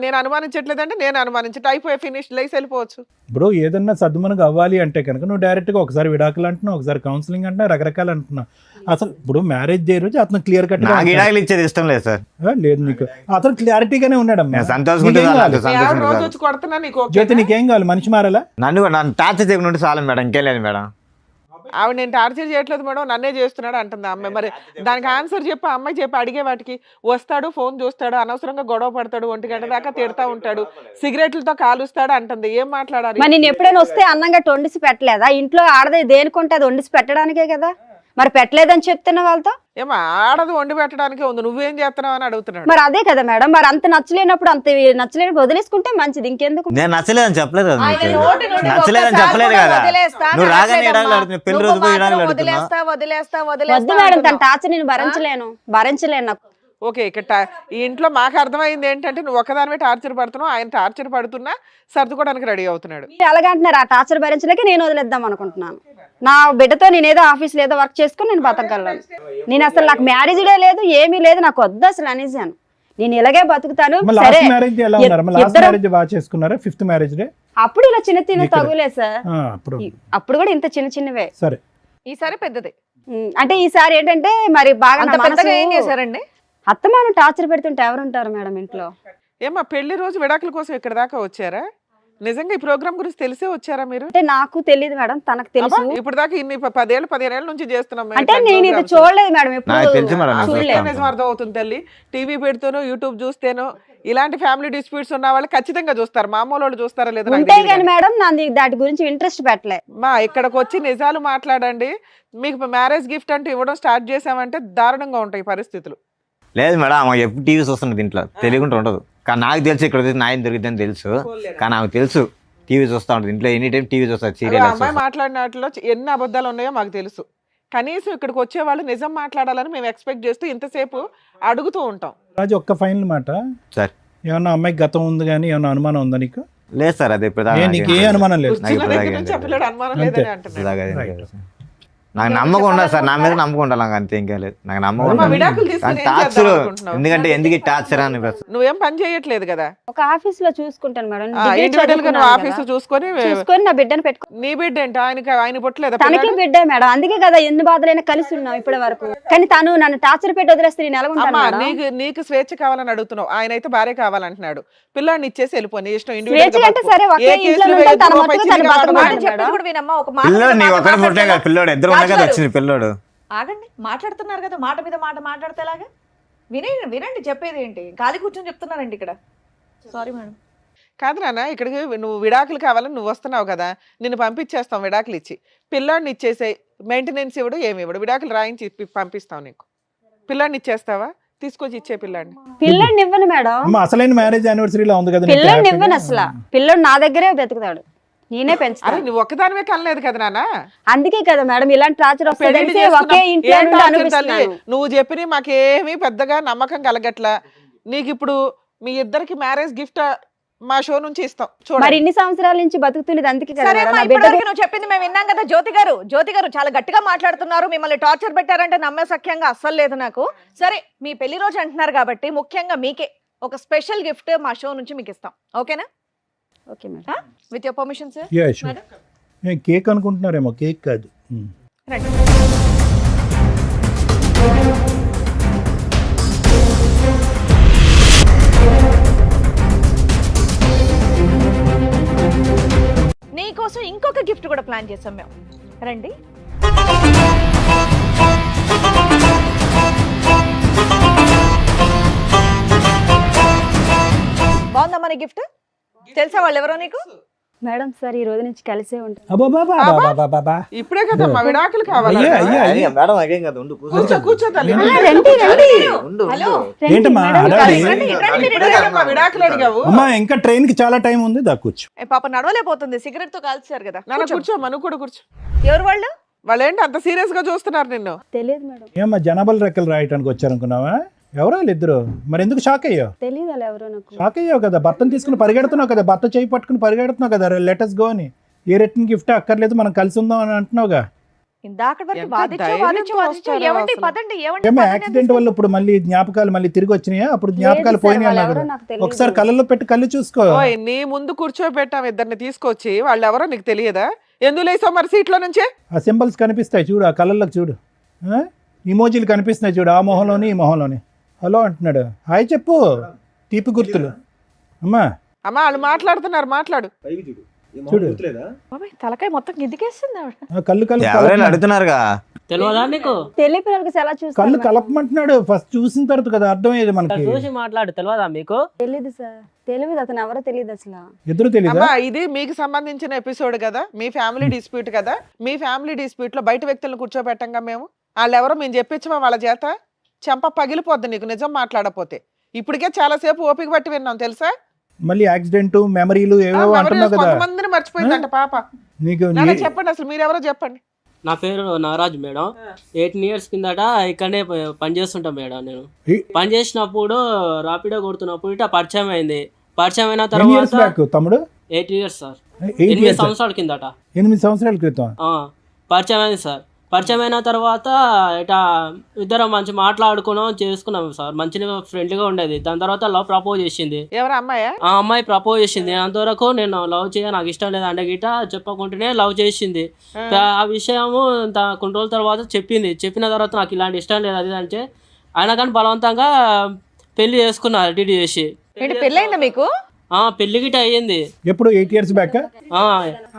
నేను అనుమానించట్లేదంటే నేను అనుమానించట్టు అయిపోయి ఫినిష్ లేసి వెళ్ళిపోవచ్చు. ఇప్పుడు ఏదన్నా సద్దుమనకు అవ్వాలి అంటే కనుక నువ్వు డైరెక్ట్ గా ఒకసారి విడాకులు అంటున్నావు, ఒకసారి కౌన్సిలింగ్ అంటున్నా, రకరకాలు అంటున్నావు. అసలు ఇప్పుడు మ్యారేజ్ డే రోజు అతను క్లియర్ కట్ నాకు ఇడాకులు ఇచ్చేది ఇష్టం లేదు సార్. లేదు, నీకు అతను క్లారిటీగానే ఉన్నాడమ్మా. నేను సంతోషంగా ఉంటే నీకేం చాలు, కావాలి? మీ ఆవిడ సంతోషంగా రోజు చాలు. వచ్చి కొడుతున్నా నీకు ఓకేనా? జ్యోతి నీకేం కావాలి? మనిషి మారాలా? నన్ను టార్చర్ చేయకుండా ఉంటే చాలు మేడం, ఇంకేం లేదు మేడం. ఆవిడ నేను టార్చర్ చేయట్లేదు మేడం, నన్నే చేస్తున్నాడు అంటుంది ఆ అమ్మాయి. మరి దానికి ఆన్సర్ చెప్పి ఆ అమ్మాయి చెప్పి అడిగే వాటికి, వస్తాడు ఫోన్ చూస్తాడు, అనవసరంగా గొడవ పడతాడు, 1 గంట దాకా తిడతా ఉంటాడు, సిగరెట్లతో కాలుస్తాడు అంటుంది. ఏం మాట్లాడాలి? మరి నేను ఎప్పుడైనా వస్తే అన్నంగా వండిసి పెట్టలేదా? ఇంట్లో ఆడది దేనికుంటే అది వండిసి పెట్టడానికే కదా, మరి పెట్టలేదని చెప్తున్నా వాళ్ళతో. ఏమో ఆడది వండి పెట్టడానికే ఉంది, నువ్వేం చేస్తున్నావు అని అడుగుతున్నాడు. మరి అదే కదా మేడం, మరి అంత నచ్చలేనప్పుడు అంత నచ్చలేనప్పుడు వదిలేసుకుంటే మంచిది, ఇంకెందుకు? నేను నచ్చలేదని చెప్పలేదు కదా ఆయన నీకు. నోటి నుండి నచ్చలేదని ఒక్కసారి చెప్పలేదు కూడా కదా. వదిలేస్తా అని నువ్వు రాగానే అనట్లేదమ్మా. ఇడాకులు ఆడుతున్నావు, పెళ్లి రోజు నువ్వు పోయి ఇడాకులు మాత్రం ఆడుతున్నావు. వద్దు మేడం, తన టార్చర్ నేను భరించలేను నాకు. ఓకే, ఇక్కడ ఈ ఇంట్లో మాకు అర్థమైంది ఏంటంటే నువ్వు ఒకదానివే టార్చర్ పడుతున్నావు, ఆయన టార్చర్ పడుతున్నా సర్దుకోవడానికి రెడీ అవుతున్నాడు. మీరు ఎలాగంటున్నారు? ఆ టార్చర్ భరించలేక నేను వదిలేద్దాం అనుకుంటున్నాను. నా బిడ్డతో నేను ఏదో ఆఫీస్లో ఏదో వర్క్ చేసుకుని నేను బతకగలను. నేను అసలు నాకు మ్యారేజ్ డే లేదు, ఏమీ లేదు, నాకు వద్దు అసలు అనేసాను. నేను ఇలాగే బతుకుతాను. సరే, లాస్ట్ మ్యారేజ్ ఎలా ఉన్నారు? లాస్ట్ ఇద్దరం- మ్యారేజ్ బాగా చేసుకున్నారా? 5th మ్యారేజ్ డే అప్పుడు ఇలా చిన్న తగులే సార్, అప్పుడు అప్పుడు కూడా ఇంత చిన్నవే. సరే. ఈసారి పెద్దది. అంటే ఈసారి ఏంటంటే మరి బాగా అంత నా పెద్దగా ఏం మనసు- చేశారండి? అత్తమాను టార్చర్ పెడుతుంటే ఎవరుంటారు మేడం ఇంట్లో? ఏమా పెళ్లి రోజు విడాకుల కోసం ఇక్కడ దాకా వచ్చారా? నిజంగా ఈ ప్రోగ్రామ్ గురించి తెలిసే వచ్చారా మీరు? అంటే నాకు తెలియదు మేడం, తనకు తెలుసు. ఇప్పుడు దాకా ఇన్ని 10 ఏళ్ళ నుంచి చేస్తున్నాం మేము అంటే ఇట్లాంటి నేను ఇది programs. చూడలేదు మేడం, నాకు తెలుసు మేడం, నాకు చూడలేదు. తెలుసు. నిజం అర్థం అవుతుంది తల్లి. టీవీ పెడితేనో యూట్యూబ్ చూస్తేనో ఇలాంటి ఫ్యామిలీ డిస్ప్యూట్స్ ఉన్న వాళ్ళు ఖచ్చితంగా చూస్తారు. మామూలు వాళ్ళు చూస్తారా లేదా నాకు ఉంటే తెలియదు కానీ కానీ. మేడం నాది దాటి గురించి ఇంట్రెస్ట్ పెట్టలే. మా ఇక్కడికి వచ్చి నిజాలు మాట్లాడండి. మీకు మ్యారేజ్ గిఫ్ట్ అంటూ ఇవ్వడం స్టార్ట్ చేసామంటే దారుణంగా ఉంటాయి పరిస్థితులు. లేదు మేడం, ఆమె ఎప్పుడు టీవీ చూస్తున్నది ఇంట్లో, తెలియకుండా ఉండదు. కానీ నాకు తెలుసు ఇక్కడ వచ్చి న్యాయం దొరికిద్దని తెలుసు. కానీ ఆమెకు తెలుసు టీవీ చూస్తూ ఉంటుంది ఇంట్లో, ఎనీ టైం టీవీ చూస్తారు, అదే సీరియల్ అమ్మాయి మాట్లాడిన వాటిలో ఎన్ని అబద్ధాలు ఉన్నాయో మాకు తెలుసు. కనీసం ఇక్కడికి వచ్చే వాళ్ళు నిజం మాట్లాడాలని మేము ఎక్స్పెక్ట్ చేస్తూ ఇంతసేపు అడుగుతూ ఉంటాం. రాజు ఒక్క ఫైనల్ మాట, సార్. ఏమన్నా అమ్మాయికి గతం ఉంది కానీ ఏమన్నా అనుమానం ఉందా నీకు? లేదు సార్, అది ఇప్పుడు నీకు ఏ అనుమానం లేదు? నాకు చిన్న ఇప్పుడు దగ్గర దాకా నుంచి ఆ ఏం పిల్లడు అనుమానం లేదని అంటున్నాడు. Right. నాకు నమ్మకం ఉండదు సార్, నా మీద నమ్మకం ఉండాలి, నాకు అంతే, ఇంకేం లేదు. నాకు నమ్మకం అమ్మా, ఉండాలి. విడాకులు తీసుకుని కానీ ఏం చేద్దాం టార్చర్ అనుకుంటున్నావు? ఎందుకంటే ఎందుకు టార్చర్ అని నువ్వేం పని చేయట్లేదు కదా, ఒక ఆఫీస్ లో చూసుకుంటాను మేడం. ఇండివిజువల్ గా నువ్వు ఆఫీస్ చూసుకొని చూసుకొని నా బిడ్డను పెట్టుకో. నీ బిడ్డ ఏంటి? ఆయన పుట్టలేదా తనకి పిల్లాడు? బిడ్డే మేడం, అందుకే కదా ఎన్ని బాధలైనా కలిసి ఉన్నాం ఇప్పటి వరకు. కానీ తను నన్ను టార్చర్ పెట్టి వదిలేస్తే నేను ఎలా ఉంటాను అమ్మా, మేడం? నీకు స్వేచ్ఛ కావాలని అడుగుతున్నావు, ఆయన అయితే భార్య కావాలంటున్నాడు. పిల్లాడిని ఇచ్చేసి వెళ్ళిపో, నీ ఇష్టం. స్వేచ్ఛ అంటే సరే, ఒకే ఇంట్లో ఉంటాను, తన మట్టుకు తను బతకమని మాట మేడం. చెప్పేది కూడా వినమ్మా. ఒక మాట పిల్లోడు మీద నీ మాట ఒకటి పుట్టే మాట్లాడితే కదా, పిల్లోడు ఇద్దరు ఉన్నాయి కదా రాజుగారు, వచ్చింది పిల్లోడు. ఆగండి, మాట్లాడుతున్నారు కదా, మాట మీద మాట మాట్లాడితే ఎలాగా? వినండి చెప్పేది ఏంటి, ఖాళీ కూర్చొని చెప్తున్నారండి ఇక్కడ. Sorry madam. కాదు నాన్న, ఇక్కడికి నువ్వు విడాకులు కావాలని నువ్వు వస్తున్నావు కదా, నిన్ను పంపించేస్తాం విడాకులు ఇచ్చి. పిల్లాడిని ఇచ్చేసే, మెయింటెనెన్స్ ఇవ్వడు, ఏమి ఇవ్వడు, విడాకులు రాయించి పంపిస్తాం నీకు. పిల్లాడిని ఇచ్చేస్తావా? తీసుకొచ్చి ఇచ్చే పిల్లాడిని. పిల్లని ఇవ్వను మేడం, అమ్మ అసలైన మ్యారేజ్ యానివర్సరీలో ఉంది కదా నీకు పిల్లని happy ఇవ్వను గా? అసలు. పిల్లడు నా దగ్గరే బతుకుతాడు, నేనే అరే పెంచుతాను. నువ్వు ఒక్కదానివే కనలేదు కదా నాన్న. అందుకే కదా మేడం ఇలాంటి టార్చర్ పెళ్లి వస్తుంది, ఒకే చేసుకున్నాం. ఇంట్లో ఏం నుండి టార్చర్ తల్లి? అనిపిస్తున్నాను. నువ్వు చెప్పిన మాకేమీ పెద్దగా నమ్మకం కలగట్లా. నీకు ఇప్పుడు మీ ఇద్దరికి మ్యారేజ్ గిఫ్ట్ మా షో నుంచి ఇస్తాం మరి చూడండి. ఇన్ని సంవత్సరాల నుంచి బతుకుతున్నది అందుకే కదా సరే మేడం. అమ్మా, నా ఇప్పటివరకు బిడ్డకి నువ్వు చెప్పింది మేము విన్నాం కదా. జ్యోతి గారు చాలా గట్టిగా మాట్లాడుతున్నారు, మిమ్మల్ని టార్చర్ పెట్టారంటే నమ్మే సఖ్యంగా అస్సలు లేదు నాకు. సరే, మీ పెళ్లి రోజు అంటున్నారు కాబట్టి ముఖ్యంగా మీకే ఒక స్పెషల్ గిఫ్ట్ మా షో నుంచి మీకు ఇస్తాం, ఓకేనా? Okay madam. With your permission sir. Yeah, sure. ఏం కేక్ అనుకుంటున్నారేమో, కేక్ కాదు. రండి. నీకోసం ఇంకొక గిఫ్ట్ కూడా ప్లాన్ చేసాం మేము, రండి. బాగుందా మన గిఫ్ట్? తెలుసా వాళ్ళు ఎవరో నీకు? మేడం సార్ ఈ రోజు నుంచి కలిసే ఉంటాం. అబ్బా ఇప్పుడే కదా మా విడాకులు కావాలి. అయ్యా, అయ్యా. అయ్యా, మేడం అదేం కదా, ఉండు కూర్చో. కూర్చో తల్లి. ఉండు, హలో. ఉండు. ఏంటమ్మా హడావిడి? రండి, మీరు ఇప్పుడే కదా మా విడాకులు అడిగావు. అమ్మా ఇంకా ట్రైన్ కి చాలా టైం ఉంది, దాక్కొచ్చు. ఏ పాప నడవలేకపోతుంది, సిగరెట్ తో కాల్చారు కదా. నాన్న కూర్చో, నువ్వు కూడా కూర్చో. ఎవరు వాళ్ళు? వాళ్ళు ఏంటి అంత సీరియస్ గా చూస్తున్నారు నిన్ను? తెలియదు మేడం, ఏమ్మా జనాభాల రెక్కలు రాయటానికి వచ్చారనుకున్నావా? ఎవరో ఇద్దరు, మరి ఎందుకు షాక్ అయ్యావు? తెలియదు అలా ఎవరో నాకు. షాక్ అయ్యావు కదా, భర్తను తీసుకుని పరిగెడుతున్నావు కదా, భర్త చేయి పట్టుకుని పరిగెడుతున్నావు కదా, లెటర్స్ గో అని. ఏ రిటర్న్ గిఫ్ట్ అక్కర్లేదు, మనం కలిసి ఉందాం అని అంటున్నావుగా. ఇందాక వరకు ఎంత వాదించు, ధైర్యంతో వాదించు, వాదించు. వస్తారో ఏమండి అసలు. పదండి, ఏమండి ఏమో పదండి యాక్సిడెంట్ అనేసి. వల్ల ఇప్పుడు మళ్ళీ జ్ఞాపకాలు మళ్ళీ తిరిగి వచ్చినాయా? అప్పుడు జ్ఞాపకాలు లేదు సార్, పోయినాయి వాళ్ళు అన్నావు ఎవరో కదా. నాకు తెలియదు. ఒకసారి కళ్ళల్లో పెట్టి కళ్ళు చూసుకో. ఓయ్, నీ ముందు కూర్చోబెట్టాం ఇద్దరిని తీసుకొచ్చి, వాళ్ళు ఎవరో నీకు తెలియదా? ఎందుకు లేసావు మరి సీట్లో నుంచే? ఆ సింబల్స్ కనిపిస్తాయి చూడు, ఆ కళ్ళల్లోకి చూడు, ఇమోజీలు కనిపిస్తున్నాయి చూడు, ఆ మొహంలోని ఈ మొహంలోని. హలో అంటున్నాడు, హాయ్ చెప్పు, తీపి గుర్తులు. అమ్మా అమ్మా వాళ్ళు మాట్లాడుతున్నారు, మాట్లాడు. చూడు. బాబాయ్, తలకాయ మొత్తం గిద్దికేస్తుంది ఆవిడ. కళ్ళు కళ్ళు ఎవరైనా కలపమంటున్నాడు. అడుగుతున్నారుగా. తెలియదా నీకు? తెలియ పిల్లలకి ఎలా కళ్ళు చూస్తారు కలపమంటున్నాడు. ఫస్ట్ చూసిన తర్వాత కదా అర్థమయ్యేది ఇక్కడ మనకి. చూసి మాట్లాడు, తెలియదా మీకు? తెలియదు సార్, తెలియదు, అతను ఎవరో తెలియదు అసలు. ఎదురు తెలీదా? అమ్మా ఇది మీకు సంబంధించిన ఎపిసోడ్ కదా, మీ ఫ్యామిలీ డిస్ప్యూట్ కదా. మీ ఫ్యామిలీ డిస్ప్యూట్ లో బయట వ్యక్తులను కూర్చోబెట్టంగా మేము వాళ్ళు ఎవరో మేము చెప్పించమా వాళ్ళ చేత? చెంప పగిలిపోద్ది నీకు నిజం మాట్లాడపోతే. ఇప్పటికే చాలా సేపు ఓపిక పట్టి విన్నాం తెలుసా. మళ్ళీ యాక్సిడెంట్ మెమరీలు ఏవో అంటున్నావు కదా. కొంతమందిని మర్చిపోయిందంట పాప. నీకు నాన్న చెప్పండి అసలు మీరెవరో చెప్పండి. నా పేరు నాగరాజు మేడం. 18 years కిందట ఇక్కడనే పని చేస్తుంటా మేడం. నేను పని చేసినప్పుడు రాపిడో కొడుతున్నప్పుడు ఇట్లా పరిచయం అయింది. పరిచయం అయిన ఎన్ని ఇయర్స్ తర్వాత బ్యాక్ తమ్ముడు? 8 years సార్. 8 8 years. సంవత్సరాల కిందట 8 సంవత్సరాల క్రితం. పరిచయం అయింది సార్. పరిచయం అయిన తర్వాత ఇట్లా ఇద్దరం మంచి మాట్లాడుకున్నాం, చేసుకున్నాం సార్. మంచిగా ఫ్రెండ్లీగా ఉండేది. దాని తర్వాత లవ్ ప్రపోజ్ చేసింది. ఎవరు అమ్మాయా? ఆ అమ్మాయి ప్రపోజ్ చేసింది. అంతవరకు నేను లవ్ చేయ, నాకు ఇష్టం లేదు అంటే గిట చెప్పకుంటేనే లవ్ చేసింది. ఆ విషయము కొన్ని రోజుల తర్వాత చెప్పింది. చెప్పిన తర్వాత నాకు ఇలాంటి ఇష్టం లేదు అది అంటే అయినా కానీ బలవంతంగా పెళ్లి చేసుకున్నారు డిడి చేసి. ఏంటి పెళ్ళైందా మీకు? పెళ్లి గిట అయ్యింది. ఎప్పుడు 8 years బ్యాక్?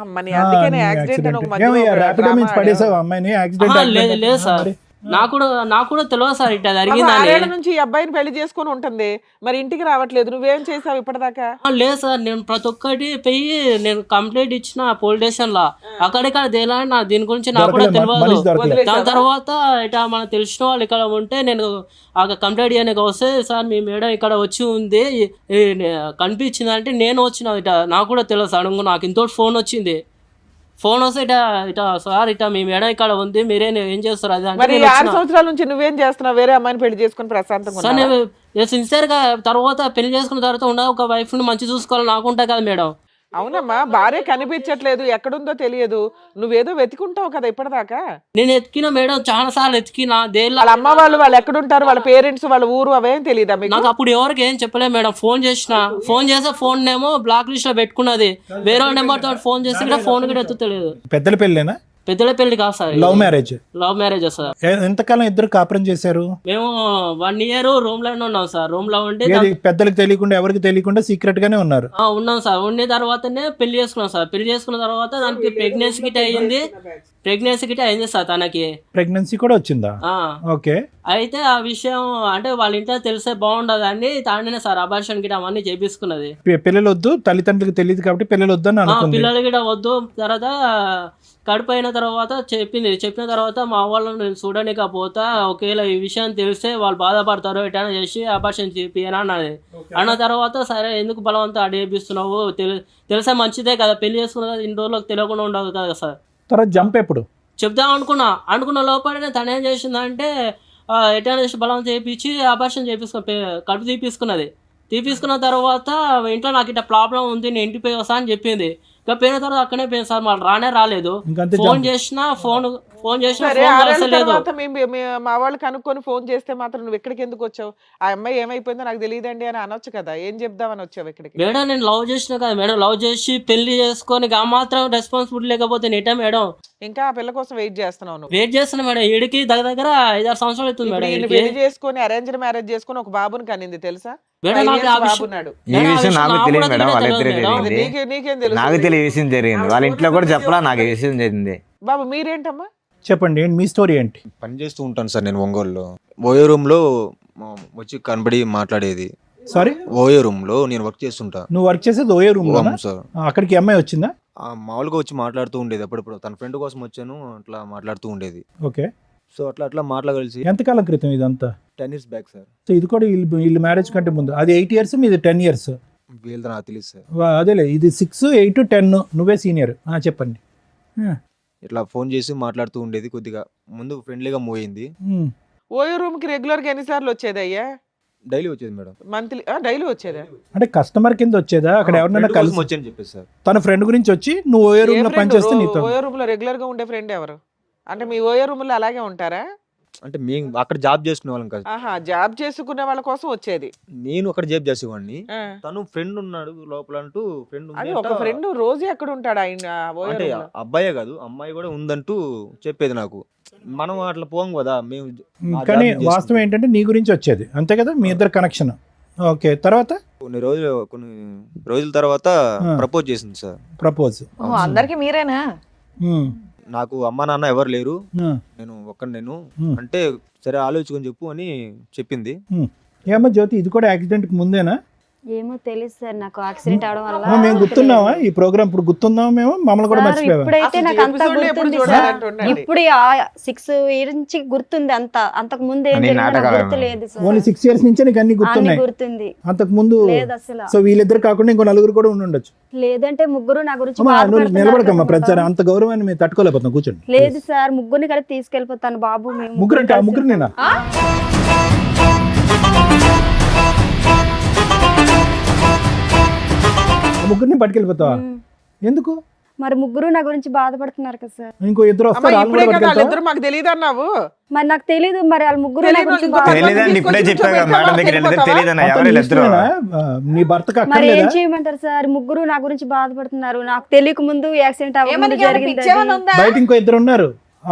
అమ్మని అందుకనే యాక్సిడెంట్ అని ఒక మధ్యలో ఒక ర్యాపిడో drama మీన్స్ పడేసావు అమ్మాయిని లేదు యాక్సిడెంట్? లేదు సార్, నాకు కూడా తెలియదు సార్ ఇట్లా జరిగిందని. 6 ఏళ్ల నుంచి ఈ అబ్బాయిని పెళ్లి చేసుకుని ఉంటుంది, మరి ఇంటికి రావట్లేదు. నువ్వేం చేసావు ఇప్పటిదాకా? లేదు సార్, నేను ప్రతి ఒక్కటి పోయి నేను కంప్లైంట్ ఇచ్చిన పోలీస్ స్టేషన్ లో. అక్కడిక్కడ దేలా దీని గురించి నాకు కూడా తెలియదు. దాని తర్వాత ఇట్లా మనకు తెలిసిన వాళ్ళు ఇక్కడ ఉంటే నేను కంప్లైంట్ చేయడానికి వస్తే సార్ మీ మేడం ఇక్కడ వచ్చి ఉంది కనిపించింది అంటే నేను వచ్చిన ఇట నాకు కూడా తెలియదు. సడన్గా నాకు ఇంతోటి ఫోన్ వచ్చింది. ఫోన్ వస్తే ఇట సార్ ఇట మీ మేడం ఇక్కడ ఉంది, మీరే ఏం చేస్తారు అది అంటే మరి 6 సంవత్సరాల నుంచి నువ్వేం చేస్తున్నావు? వేరే అమ్మాయిని పెళ్లి చేసుకుని ప్రశాంతంగా సార్ ఉన్నావా? నేను సిన్సియర్ గా తర్వాత పెళ్లి చేసుకున్న తర్వాత ఉండ ఒక వైఫ్ ని మంచి చూసుకోవాలి నాకు ఉంటాయి కదా మేడం. అవునమ్మా, భార్య కనిపించట్లేదు, ఎక్కడుందో తెలియదు, నువ్వేదో వెతుకుంటావు కదా ఇప్పటిదాకా. నేను ఎత్తికిన మేడం, చాలా సార్లు ఎత్తికిన దేని వాళ్ళ అమ్మ వాళ్ళు ఎక్కడుంటారు, వాళ్ళ పేరెంట్స్, వాళ్ళ ఊరు అవేం తెలియదా మీకు? నాకు అప్పుడు ఎవరికి ఏం చెప్పలే మేడం. ఫోన్ చేస్తే ఫోన్ ఏమో బ్లాక్ లిస్ట్ లో పెట్టుకున్నది. వేరే నెంబర్ తో ఫోన్ చేసి కూడా ఫోన్ కూడా ఎత్తుతలేదు. పెద్దల పెళ్ళేనా? పెద్దల పెళ్లి కాదు sir, love marriage. Love marriage sir. ఎంతకాలం ఇద్దరు కాపురం చేశారు? మేము 1 year రూమ్ లోనే ఉన్నాం సార్. రూమ్ లో ఉంటే పెద్దలకు తెలియకుండా ఎవరికి తెలియకుండా సీక్రెట్ గానే ఉన్నారు? ఉన్నాం సార్. ఉన్న తర్వాతనే పెళ్లి చేసుకున్నాం సార్. పెళ్లి చేసుకున్న తర్వాత దానికి ప్రెగ్నెన్సీ గిట్ అయింది సార్. తనకి ప్రెగ్నెన్సీ కూడా వచ్చిందా? ఓకే. అయితే ఆ విషయం అంటే వాళ్ళ ఇంట్లో తెలిసే బాగుండదు అని తానే సార్ అబార్షన్ గిట అవన్నీ చేపించుకున్నది. పిల్లలు వద్దు, తల్లిదండ్రులకు తెలియదు కాబట్టి పిల్లలు వద్దు అని అనుకుంది. పిల్లలు గిట వద్దు. తర్వాత కడుపు అయిన తర్వాత చెప్పిన తర్వాత మా వాళ్ళని నేను చూడలేకపోతా, ఒకవేళ ఈ విషయం తెలిస్తే వాళ్ళు బాధపడతారు, ఎటైనా చేసి అబార్షన్ చేపియని అన్నది. అన్న తర్వాత సరే ఎందుకు బలవంతం అడిగిస్తున్నావు, తెలిసే మంచిదే కదా, పెళ్లి చేసుకున్న ఇన్ని రోజులకు తెలియకుండా ఉండదు కదా సార్. తర్వాత జంప్ ఎప్పుడు చెప్దాం అనుకున్న లోపలనే తను ఏం చేసిందంటే ఎటైనా చేసి బలవంతం చేయించి అబార్షన్ కడుపు తీపించుకున్న తర్వాత ఇంట్లో నాకు ఇట్లా ప్రాబ్లం ఉంది, నేను ఇంటికి పోయి వస్తా అని చెప్పింది. ఇంకా పోయిన తర్వాత అక్కడే పోయింది సార్. మళ్ళీ రాలేదు. ఫోన్ చేసినా ఫోన్ సరే, 6 ఏళ్ల తర్వాత మా వాళ్ళు కనుక్కొని ఫోన్ చేస్తే మాత్రం నువ్వు ఇక్కడికి ఎందుకు వచ్చావు? ఆ అమ్మాయి ఏమైపోయిందో నాకు తెలియదండి అని అనొచ్చు కదా. ఏం చెప్దామని వచ్చావు ఇక్కడికి? మేడం నేను లవ్ చేసిన కదా మేడం, లవ్ చేసి పెళ్లి చేసుకొని ఆ మాత్రం రెస్పాన్సిబిలిటీ లేకపోతే నేటే మేడం. ఇంకా ఆ పిల్ల కోసం వెయిట్ చేస్తున్నావు నువ్వు? వెయిట్ చేస్తున్నా మేడం. ఈడికి దగ్గర 5-6 సంవత్సరాలు అవుతుంది మేడం. ఇప్పుడు పెళ్లి చేసుకొని అరేంజ్డ్ మ్యారేజ్ చేసుకొని ఒక బాబుని కనింది తెలుసా? మేడం నాకు 5 ఆ years విషయం- బాబున్నాడు. ఈ విషయం నాకు తెలియదు మేడం, వాళ్ళిద్దరే జరిగింది. నీకేం తెలుసు? నాకు తెలియ విషయం జరిగింది, వాళ్ళ ఇంట్లో కూడా చెప్పలా నాకు ఈ విషయం జరిగింది. బాబు మీరేంటమ్మా? చెప్పండి, ఏంటి మీ స్టోరీ ఏంటి? పని చేస్తూ ఉంటాను సార్ నేను ఒంగోలులో. ఓయో రూమ్లో వచ్చి కనబడి మాట్లాడేది. సారీ, ఓయో రూమ్లో నేను వర్క్ చేస్తుంటా. నువ్వు వర్క్ చేసేది ఓయో రూమ్ లో? అవును సార్. అక్కడికి అమ్మాయి వచ్చిందా? మామూలుగా వచ్చి మాట్లాడుతూ ఉండేది అప్పుడప్పుడు. తన ఫ్రెండ్ కోసం వచ్చాను, అట్లా మాట్లాడుతూ ఉండేది. ఓకే. సో అట్లా మాట్లాడగలిసి ఎంతకాలం క్రితం ఇదంతా? 10 years బ్యాక్ సార్. సో ఇది కూడా వీళ్ళు మ్యారేజ్ కంటే ముందు. అది 8 years, మీది 10 years. వీళ్ళతో నాకు తెలియదు సార్. అదేలే, ఇది 6, 8, 10. నువ్వే సీనియర్. చెప్పండి. ఇట్లా ఫోన్ చేసి మాట్లాడుతూ ఉండేది. కొద్దిగా ముందు ఫ్రెండ్లీగా మూవ్ అయింది. ఓయో రూమ్ కి రెగ్యులర్ గా ఎన్నిసార్లు వచ్చేది అయ్యా? డైలీ వచ్చేది మేడం. మంత్లీ డైలీ వచ్చేదా? అంటే కస్టమర్ కింద వచ్చేదా? అక్కడ ఎవరినైనా Friend కోసం కలిసి వచ్చాను చెప్పేసి సార్. తన ఫ్రెండ్ గురించి వచ్చి నువ్వు ఓయో రూమ్ లో పనిచేస్తే నీతో? ఓయో రూమ్ లో రెగ్యులర్ గా ఉండే ఫ్రెండ్ ఎవరు? అంటే మీ ఓయో రూమ్ లో అలాగే ఉంటారా? అంటే మేము అక్కడ జాబ్ చేసుకునే వాళ్ళం కదా. ఆహా, జాబ్ చేసుకునే వాళ్ళ కోసం వచ్చేది. నేను అక్కడ జాబ్ చేసేవాడిని. ఆ. తను ఫ్రెండ్ ఉన్నాడు లోపల అంటూ ఫ్రెండ్ అది ఒక ఫ్రెండ్ రోజు ఎక్కడ ఉంటాడు ఆయన ఓయో అంటే రూమ్ లో? అబ్బాయే కాదు అమ్మాయి కూడా ఉందంటూ చెప్పేది నాకు. మనం అట్లా పోం కదా మేము. ఆ కానీ జాబ్ చేసుకుంటాం. వాస్తవం ఏంటంటే నీ గురించి వచ్చేది అంతే కదా, మీ ఇద్దరు కనెక్షన్. ఓకే, తర్వాత కొన్ని రోజుల తర్వాత ఆ. ప్రపోజ్ చేసింది సార్. ప్రపోజ్. అందరికి మీరేనా? నాకు అమ్మ నాన్న ఎవరు లేరు, నేను అంటే సరే ఆలోచించుకొని చెప్పు అని చెప్పింది. ఏమో జ్యోతి, ఇది కూడా యాక్సిడెంట్కి ముందేనా? ఏమో తెలియదు సార్, నాకు యాక్సిడెంట్ అవడం వల్ల మేము గుర్తున్నావా ఈ ప్రోగ్రామ్? ఇప్పుడు గుర్తున్నావా మేము? మమ్మల్ని కూడా సార్, మర్చిపోయావా? ఇప్పుడైతే అసలు నాకు అంతా episode లో ఎప్పుడు గుర్తుంది సార్. చూడాలంటుండండి. ఇప్పుడు 6 years నుంచి గుర్తుంది అంతా. అంతకు ముందు ఏం అన్ని జరిగిందో నాకు నాటకాలు. గుర్తులేదు సార్. ఓన్లీ 6 years నుంచే నీకు అన్ని అన్ని గుర్తున్నాయి. గుర్తుంది. అంతకు ముందు లేదు అసలు. సో వీళ్ళిద్దరు కాకుండా ఇంకో నలుగురు కూడా ఉండి ఉండొచ్చు. లేదంటే ముగ్గురు నా గురించి అమ్మా, నువ్వు బాధపడుతున్నారు నిలబడకమ్మా, కదా. ప్రచారం అంత గౌరవాన్ని మేము తట్టుకోలేకపోతున్నాం. కూర్చోండి. లేదు సార్, ముగ్గురిని కలిపి తీసుకెళ్ళిపోతాను బాబు. మేము ముగ్గురు అంటే ఆ కలిసి ముగ్గురు నేనా? ఆ ముగ్గురిని పట్టుకెళ్ళిపోతావా? ఎందుకు? మరి ముగ్గురు నా గురించి బాధపడుతున్నారు కదా సార్. ఇంకో ఇద్దరు అమ్మ, వస్తారు, వాళ్ళు ఇప్పుడే కూడా కదా పట్టుకెళ్తావా? వాళ్ళిద్దరు మాకు తెలియదు అన్నావు. మరి నాకు తెలీదు, మరి వాళ్ళ ముగ్గురు నా తెలీదు, గురించి ఇంకో బాధ- తెలియదని ఇప్పుడే చెప్పా కదా మేడం దగ్గర వీళ్ళిద్దరు తెలియదన్న అతను ఎవరు నీ వీళ్ళిద్దరు. ఇష్టమేనా? నీ భర్తకు మరి ఏం అక్కర్లేదా? చేయమంటారు సార్? ముగ్గురు నా గురించి బాధపడుతున్నారు. నాకు తెలియక ముందు యాక్సిడెంట్ ఏమని అవ్వకుండా జరిగింది పిచ్చేమని అది. ఉందా? బయట ఇంకో ఇద్దరు ఉన్నారు,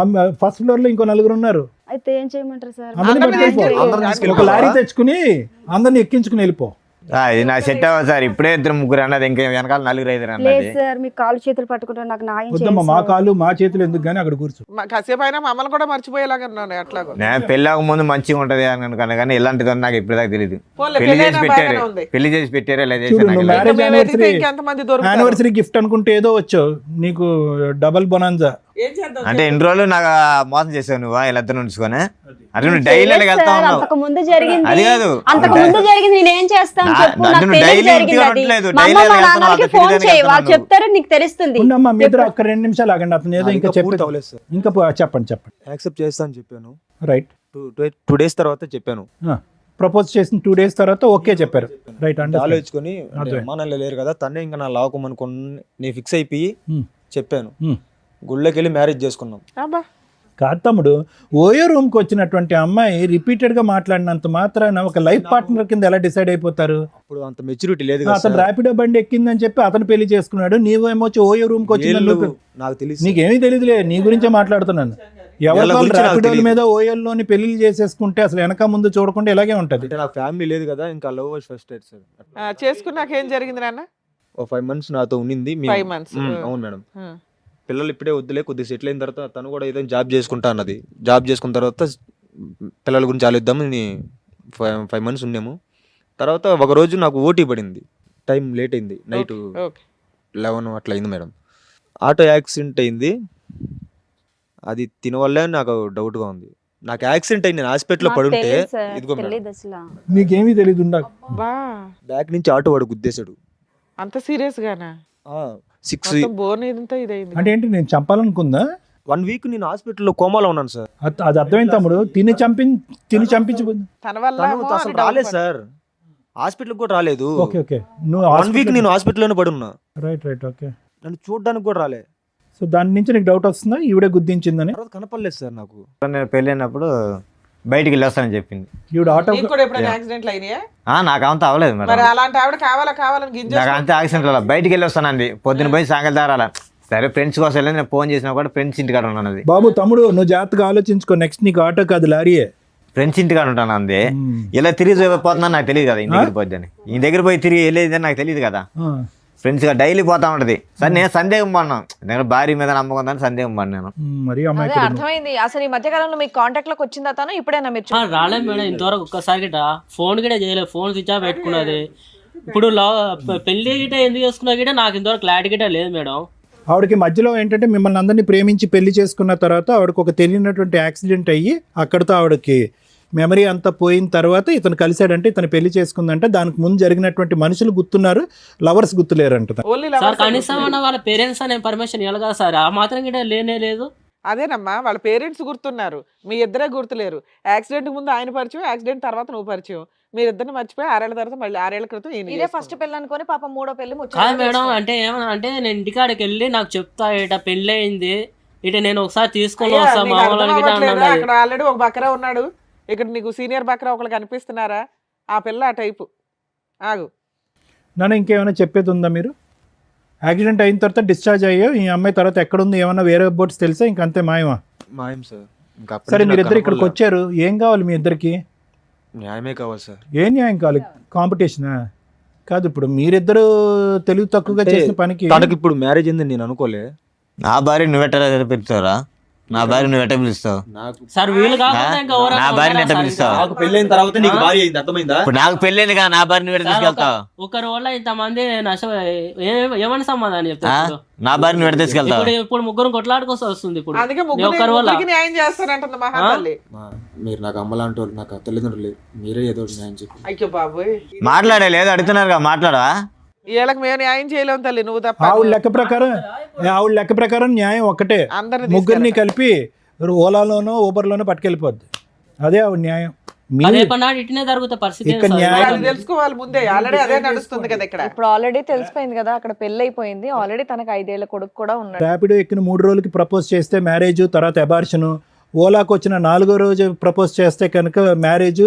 ఫస్ట్ ఫ్లోర్ లో ఇంకో నలుగురు ఉన్నారు. అయితే ఏం చేయమంటారు సార్? అందరిని అందరిని పట్టుకెళ్ళిపో. తీసుకెళ్ళి- ఒక లారీ తెచ్చుకుని అందరిని ఎక్కించుకుని వెళ్ళిపో. ఇది నా సెట్ అవ్వదు సార్. ఇప్పుడే ఇద్దరు ముగ్గురు అన్నది, ఇంకా వెనకాల నలుగురు ఐదుగురు లేదు అన్నది. సార్, మీ కాళ్ళు చేతులు పట్టుకుంటారు, నాకు న్యాయం వద్దమ్మా, చేయండి మా సార్. కాళ్ళు మా చేతులు ఎందుకు కానీ అక్కడ కూర్చో. కాసేపు అయినా మమ్మల్ని కూడా మర్చిపోయేలాగా ఉన్నాను అట్లాగో. నేను పెళ్ళాక ముందు మంచిగా ఉంటది అని అనుకున్నా, కానీ ఇలాంటిది నాకు ఇప్పటిదాకా తెలియదు. పోన్లే, పెళ్లి చేసి పెళ్ళైనా పెట్టారు, బాగానే ఉంది. పెళ్లి చేసి పెట్టారు, ఇలా చూడు, చేసి నువ్వు నాకు మ్యారేజ్ మేము వెతికితే యానివర్సరీ ఇంకెంతమంది దొరుకుతారు? యానివర్సరీ గిఫ్ట్ అనుకుంటే ఏదో వచ్చావు, నీకు డబల్ బొనాన్జా. ఏం చేద్దాం? అంటే ఎన్ని రోజులు నాకు మోసం చేసావు నువ్వు వీళ్ళిద్దరు ఉంచుకొని. అంటే నువ్వు డైలీ లేదు వెళ్తా సార్, ఉన్నావు. అంతకు ముందు జరిగింది. అది కాదు. అంతకు ముందు జరిగింది, నేనేం చేస్తాను చెప్పు? నా- నాకు నువ్వు తెలియక డైలీ జరిగింది ఇంటికి అది. రావట్లేదు, మా డైలీ అమ్మ మా వెళ్తున్నావు, నాన్నకి అంత ఫోన్ తెలియదని చేయి, వాళ్ళు వెళ్తున్నావు. చెప్తారు, నీకు తెలుస్తుంది. ఉండమ్మా, మీ ఇద్దరు ఒక్క 2 నిమిషాలు ఆగండి, అతను ఏదో ఇంకా పూర్తి చెప్పి అవ్వలేదు సార్. ఇంకా చెప్పండి. యాక్సెప్ట్ చేస్తా అని చెప్పాను. రైట్. 2 days తర్వాత చెప్పాను. ప్రపోజ్ చేసిన 2 days తర్వాత ఓకే చెప్పారు. రైట్. అంటే ఆలోచించుకొని అర్థమైంది. అమ్మా నాన్న లేరు కదా, తనే ఇంకా నా లావకమనుకుని నేను ఫిక్స్ అయిపోయి చెప్పాను. హ్మ్. గుళ్ళకి వెళ్ళి మ్యారేజ్ చేసుకున్నాం. అబ్బా, కాదు తమ్ముడు, ఓయో రూమ్ కి వచ్చినటువంటి అమ్మాయి రిపీటెడ్ గా మాట్లాడినంత మాత్రాన ఒక లైఫ్ పార్ట్నర్ కింద ఎలా డిసైడ్ అయిపోతారు? అప్పుడు అంత మెచ్యూరిటీ లేదు కదా అతను సార్. ర్యాపిడో బండి ఎక్కిందని చెప్పి అతను పెళ్లి చేసుకున్నాడు, నీవేమో వచ్చి ఓయో రూమ్ కి వచ్చిందని వీళ్ళు నువ్వు- నాకు తెలియదు. నీకేమీ తెలియదులే, నీ గురించే మాట్లాడుతున్నాను. ఎవరి వీళ్ళ గురించి నాకు ర్యాపిడోల తెలీదు. మీద ఓయోల్లోని పెళ్లి చేసేసుకుంటే అసలు వెనక ముందు చూడకుండా ఇలాగే ఉంటది. అంటే నాకు ఫ్యామిలీ లేదు కదా, ఇంకా లవ్ ఫస్ట్ డేట్ సార్. చేసుకున్నాక ఏం జరిగింది నాన్న? ఓ 5 months నాతో ఉండింది. 5 months. అవును మేడం. పిల్లలు ఇప్పుడే వద్దులే, కొద్దిగా సెటిల్ అయిన తర్వాత తను కూడా ఏదైనా జాబ్ చేసుకుంటా అన్నది. జాబ్ చేసుకున్న తర్వాత పిల్లల గురించి ఆలోచిద్దామని 5 months ఉన్నాము. తర్వాత ఒక రోజు నాకు ఓటీ పడింది, టైం లేట్ అయింది, నైట్ ఓకే. 11 అట్లా అయింది మేడం. ఆటో యాక్సిడెంట్ అయింది. అది తిన వల్లే నాకు డౌట్గా ఉంది. నాకు యాక్సిడెంట్ అయింది, నేను హాస్పిటల్లో నాకు పడుంటే తెలీదు సార్, ఇదిగో మేడం, తెలీదు అసలు. నీకేమీ తెలియదు ఉండకు. బా, బ్యాక్ నుంచి ఆటో వాడు గుద్దేశాడు. అంత సీరియస్ గానా? 1 ఇదంతా ఇదైంది. అంటే ఏంటి, నేను చంపాలనుకుందా? week నేను హాస్పిటల్లో కోమాలో ఉన్నాను సార్. అది అర్థమైంది తమ్ముడు. తిని చంపించబోద్దు. తన వల్ల తను ఏమో అసలు అని డౌట్ రాలేదు పడ్డా. సార్, హాస్పిటల్కి కూడా రాలేదు. Okay okay. నువ్వు 1 week నేను హాస్పిటల్లోనే పడున్నా. Right right okay. నన్ను చూడడానికి కూడా రాలే. సో దాని నుంచి నీకు డౌట్ వస్తుందా ఈవిడే గుద్దించిందని? తర్వాత కనపడలేదు సార్ నాకు. నేను పెళ్ళైనప్పుడు బయటికి వెళ్ళొస్తానని చెప్పింది. ఈవిడ ఆటో నీకు కూడా ఎప్పుడైనా యాక్సిడెంట్లు అయినాయా? నాకు అంత అవ్వలేదు మరి మేడం. అలాంటి ఆవిడ కావాలని గింజ నాకు అంతే యాక్సిడెంట్ అలా బయటికి వెళ్ళి వస్తానండి, పొద్దున్న పోయి సాయంకాలం దారాల. సరే ఫ్రెండ్స్ కోసం వెళ్ళి నేను ఫోన్ చేసినా కూడా ఫ్రెండ్స్ ఇంటికాడ ఉన్నాను. బాబు తమ్ముడు, నువ్వు జాగ్రత్తగా ఆలోచించుకో. నెక్స్ట్ నీకు ఆటో కాదు, లారీయే. ఫ్రెండ్స్ ఇంటికాడ ఉంటాను అంది. ఇలా తిరిగి పోతున్నా నాకు తెలియదు కదా, ఇంటి దగ్గర పోద్దని. ఈ దగ్గర పోయి తిరిగి వెళ్ళేది నాకు తెలియదు కదా. ఫ్రెండ్స్ గా డైలీ పోతా ఉంటది. సరే నేను సందేహం పడినా, నేను భార్య మీద నమ్మకం ఉందని సందేహం పడి నేను. మరి అదే అమ్మాయి అర్థమైంది. అసలు ఈ మధ్య కాలంలో మీకు కాంటాక్ట్ లోకి వచ్చిందా తను? ఇప్పుడైనా మీరు రాలేదు మేడం ఇంతవరకు ఒక్కసారి గిట ఫోన్ గిట చేయలేదు, ఫోన్ స్విచ్ ఆఫ్ పెట్టుకున్నది. ఇప్పుడు పెళ్లి గిట ఎందుకు చేసుకున్నా గిట నాకు ఇంతవరకు క్లారిటీ గిట లేదు మేడం. ఆవిడకి మధ్యలో ఏంటంటే మిమ్మల్ని అందరినీ ప్రేమించి పెళ్లి చేసుకున్న తర్వాత ఆవిడకి ఒక తెలియనటువంటి యాక్సిడెంట్ అయ్యి అక్కడితో ఆవిడకి మెమరీ అంతా పోయిన తర్వాత ఇతను కలిశాడంటే, ఇతను పెళ్లి చేసుకుందంటే దానికి ముందు జరిగినటువంటి మనుషులు గుర్తున్నారు, లవర్స్ గుర్తులేరంట. ఓన్లీ సార్ కనీసం అన్న వాళ్ళ పేరెంట్స్ అనే పర్మిషన్ ఇవ్వాలి కదా సార్, ఆ మాత్రం గిట లేనే లేదు. అదేనమ్మా, వాళ్ళ పేరెంట్స్ గుర్తున్నారు, మీ ఇద్దరే గుర్తులేరు. యాక్సిడెంట్ ముందు ఆయన పరిచయం, యాక్సిడెంట్ తర్వాత నువ్వు పరిచయం. మీరిద్దరిని మర్చిపోయి 6 ఏళ్ల తర్వాత మళ్ళీ 6 ఏళ్ల క్రితం ఈయన ఇదే చేసుకున్నారు. ఫస్ట్ పెళ్ళి అనుకొని పాపం 3వ పెళ్లి కాదు మేడం, అంటే ఏమన్నా అంటే నేను ఇంటికాడికి వెళ్ళి నాకు చెప్తా ఇట పెళ్ళి అయింది, ఇట నేను ఒకసారి తీసుకొని అయ్యా, వస్తా నీకు మా అర్థం వాళ్ళకి గిట అవ్వట్లేదా? అన్నది. అక్కడ ఆల్రెడీ ఒక బకరా ఉన్నాడు, ఇక్కడ నీకు సీనియర్ బకరా ఒకళ్ళు కనిపిస్తున్నారా? ఆ పిల్ల ఆ టైపు. ఆగు, నన్ను ఇంకేమైనా చెప్పేది ఉందా? మీరు యాక్సిడెంట్ అయిన తర్వాత డిశ్చార్జ్ అయ్యో, ఈ అమ్మాయి తర్వాత ఎక్కడుంది, ఏమన్నా వేరే బోట్స్ తెలుసా? ఇంకంతే మాయమా? మాయం సార్. ఇంకా సరే, మీరిద్దరు ఇక్కడికి వచ్చారు, ఏం కావాలి మీ ఇద్దరికి? న్యాయమే కావాలి సార్. ఏ న్యాయం కావాలి? కాంపిటీషనా? కాదు, ఇప్పుడు మీరిద్దరు తెలివి తక్కువగా అంటే చేసిన పనికి తనకి ఇప్పుడు మ్యారేజ్ అయిందని నేను అనుకోలే. నా భార్య నువ్వెట్ట పిలుస్తావురా? నా భార్య నువ్వెట్ట పిలుస్తావు? నాకు సార్ వీళ్ళు కాకుండా ఇంకా ఎవరైనా నా భార్యని ఉన్నారా ఎట్ట సార్ పిలుస్తావు? ఇంకా? నాకు పెళ్ళైన తర్వాత నీకు భార్య అయింది, అర్థమైందా? ఇప్పుడు నాకు పెళ్ళైంది కదా, నా భార్య నువ్వెట్ట సార్, తీసుకెళ్తావు? ఒకరి వల్ల ఇంతమంది నష్టం ఏమని సమాధానం ఆ? చెప్తారు? నా భార్య నువ్వెట్ట తీసుకెళ్తావు? ఇప్పుడు ముగ్గురు కొట్లాడుకోసం వస్తుంది ఇప్పుడు అందుకే ఒకరి వల్ల ముగ్గురికి న్యాయం చేస్తారంటుంది మహాతల్లి. మీరు నాకు అమ్మలాంటి వాళ్ళు, నాకు తల్లిదండ్రులు, మీరే ఏదో న్యాయం చెప్పి. అయ్యో బాబోయ్, మాట్లాడే లేదు అడుగుతున్నారుగా, మాట్లాడవా? వీళ్ళకి మేము న్యాయం చేయలేము తల్లి, నువ్వు తప్ప. ఆవిడ లెక్క ప్రకారం న్యాయం ఒక్కటే, అందరిని ముగ్గురిని కలిపి ఓలాలోనో ఊబర్లోనో పట్టుకెళ్ళిపోద్ది. అదే ఆవిడ న్యాయం. రేపన్నాడు ఇట్నే జరుగుతా పరిస్థితి ఇక్కడ ఏంటి సార్? న్యాయం- అది తెలుసుకోవాలి ముందే, ఆల్రెడీ అదే నడుస్తుంది కదా ఇక్కడ. ఇప్పుడు ఆల్రెడీ తెలిసిపోయింది కదా, అక్కడ పెళ్లి అయిపోయింది ఆల్రెడీ, తనకు 5 ఏళ్ల కొడుకు కూడా ఉన్నాడు. ర్యాపిడో ఎక్కిన 3 రోజులకి ప్రపోజ్ చేస్తే మ్యారేజ్, తర్వాత అబార్షను. ఓలాకు వచ్చిన 4వ రోజు ప్రపోజ్ చేస్తే కనుక మ్యారేజ్,